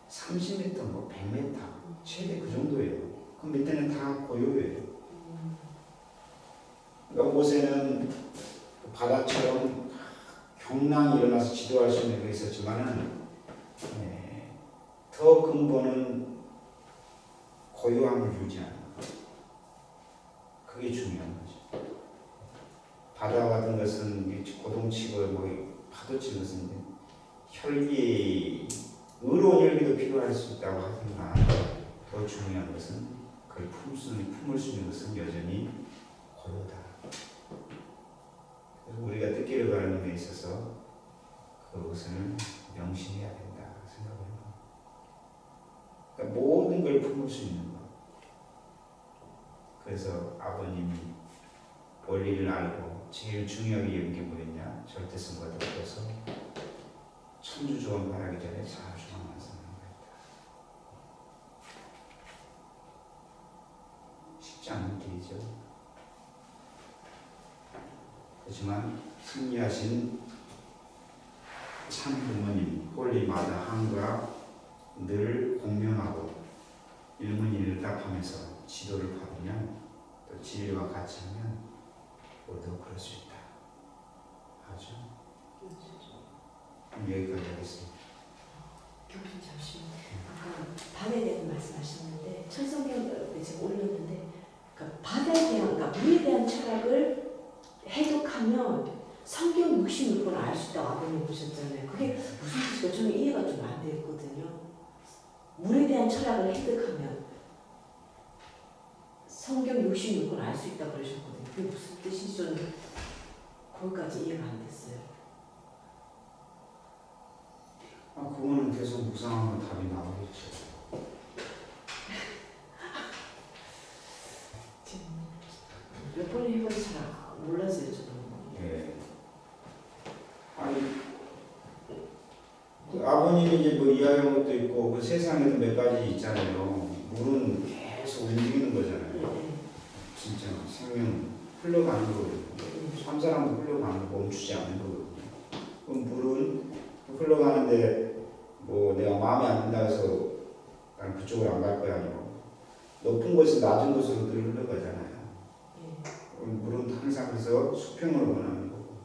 30m, 뭐 100m, 최대 그 정도예요. 그 밑에는 다 고요해요. 그러니까 모세는 바다처럼 경랑이 일어나서 지도할 수 있는 게 있었지만은 더 근본은 고요함을 유지하는 것. 그게 중요한 거죠. 바다 같은 것은 고동치고 뭐 파도치는 것은 혈기, 의로운 혈기도 필요할 수 있다고 하지만 더 중요한 것은 그걸 품을 수 있는 것은 여전히 고요다. 그래서 우리가 뜻기를 가는 데 있어서 그것을 명심해야 된다 생각해요. 그러니까 모든 걸 품을 수 있는 것. 그래서 아버님이 원리를 알고 제일 중요하게 여긴 게 뭐였냐? 절대성과 더불어서 천주조언 바라기 전에 자중한 완성한 거였다. 쉽지 않은 길이죠. 그렇지만 승리하신 참 부모님 홀리 마다 한과 늘 공명하고 일문일답하면서 지도를 받으면 또 진리와 같이 하면 모두 그럴 수 있다. 아주 여기까지 하겠습니다. 교수님 잠시만요. 아까 바다에 대한 말씀하셨는데 천성경에 제가 올렸는데 그러니까 바다에 대한, 그러니까 물에 대한 철학을 해독하면 성경 66권을 알 수 있다고 아버님 보셨잖아요. 그게 무슨 뜻일까? 저는 이해가 좀 안 됐거든요. 물에 대한 철학을 해독하면 성경 66권 알 수 있다고 그러셨거든요. 그게 무슨 뜻인지 저는 거기까지 이해가 안 됐어요. 그거는 계속 묵상하면 답이 나오겠죠. 몇 번 해봐도 잘 몰라서요, 저도. 예. 아니, 그 아버님이 이제 뭐 이해한 것도 있고, 그 세상에도 몇 가지 있잖아요. 물은 계속 움직이는 거잖아요. 진짜 생명 흘러가는 거거든요. 한 사람도 흘러가는 거 멈추지 않는 거거든요. 그럼 물은 흘러가는데 뭐 내가 마음에 안 든다 해서 난 그쪽으로 안 갈 거야 아니고 높은 곳에서 낮은 곳으로 늘 흘러가잖아요. 물은 항상 그래서 수평을 원하는 거고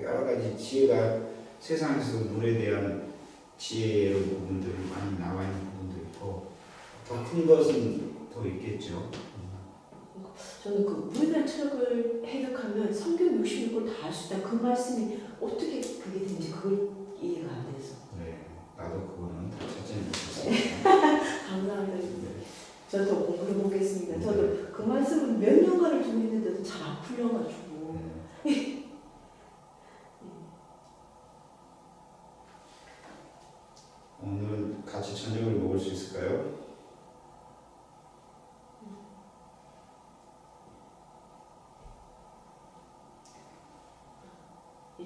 여러 가지 지혜가 세상에서 물에 대한 지혜로운 부분들이 많이 나와 있는 부분도 있고 더 큰 것은 더 있겠죠. 저는 그 물에 대한 철학을 해석하면 성경 66권 다 알 수 있다. 그 말씀이 어떻게 그게 되는지 그걸 이해가 안 돼서. 네, 나도 그거는 다 찾지 못했습니다. 감사합니다. 저도 더 공부해 보겠습니다. 저도 그 말씀을 몇 년간을 두고 있는데도 잘 안 풀려가지고. 네. 오늘은 같이 저녁을 먹을 수 있을까요?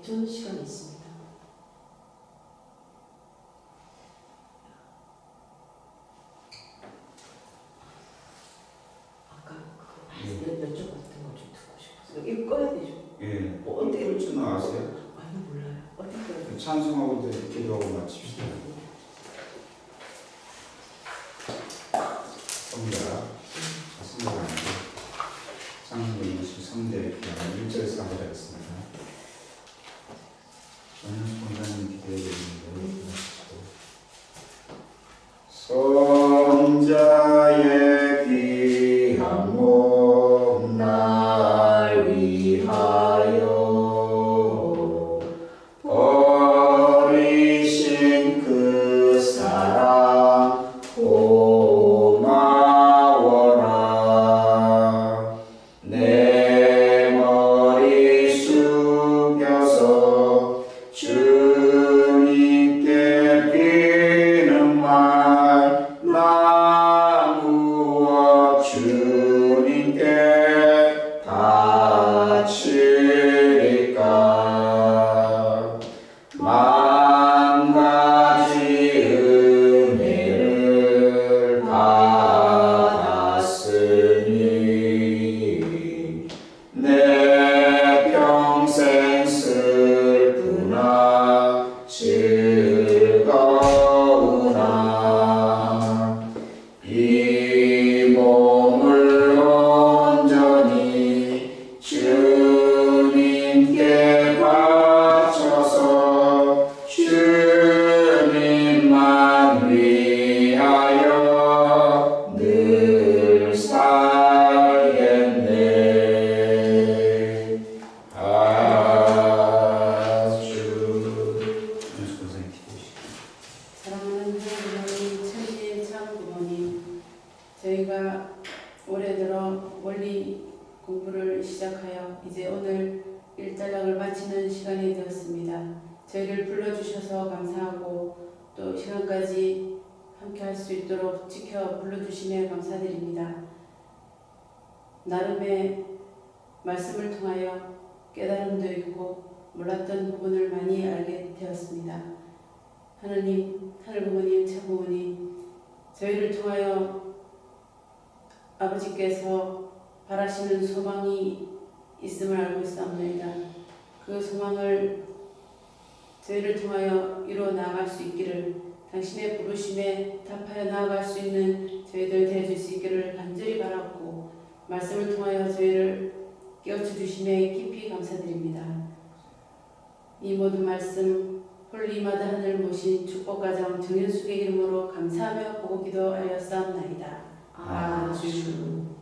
저는 시간이 있습니다. 아까 그거 몇쪽 같은 거 좀 듣고 싶어서 이거 꺼야 되죠? 예. 어떻게 볼 줄은 아세요? 아니 몰라요. 어떻게 찬송하고 기도하고 마칩시다. 성가가 아니고 창조의 23대 기도하는 1절에서 하겠습니다. 전현수 권사님 기도해 드리는데 성자의 귀한 몸 날 위하여 버리신 그 사랑 고마워라. 내 머리 숙여서 주님께 비는 말 나무어 주님께 바치리까. 만 가지 은혜를 받았으니 내 평생 슬프나 즐거우나 이 몸을 온전히 주님께 바쳐서 주님만 위하여 늘 살겠네. 아주 연수 선생님 기도하시고. 사랑하는 하나님, 천지의 참 부모님, 저희가 올해 들어 원리 공부를 시작하여 이제 오늘 일단락을 마치는 시간이 되었습니다. 저희를 불러주셔서 감사하고 또 시간까지 함께 할 수 있도록 지켜 불러주심에 감사드립니다. 나름의 말씀을 통하여 깨달음도 있고 몰랐던 부분을 많이 알게 되었습니다. 하느님, 하늘부모님, 참부모님, 저희를 통하여 아버지께서 바라시는 소망이 있음을 알고 있사옵나이다. 그 소망을 저희를 통하여 이루어 나아갈 수 있기를, 당신의 부르심에 답하여 나아갈 수 있는 저희들 되어줄 수 있기를 간절히 바랐고, 말씀을 통하여 저희를 깨우쳐 주심에 깊이 감사드립니다. 이 모든 말씀 홀리마다 하늘 모신 축복가정 정현숙의 이름으로 감사하며 보고 기도하였사옵나이다. 아주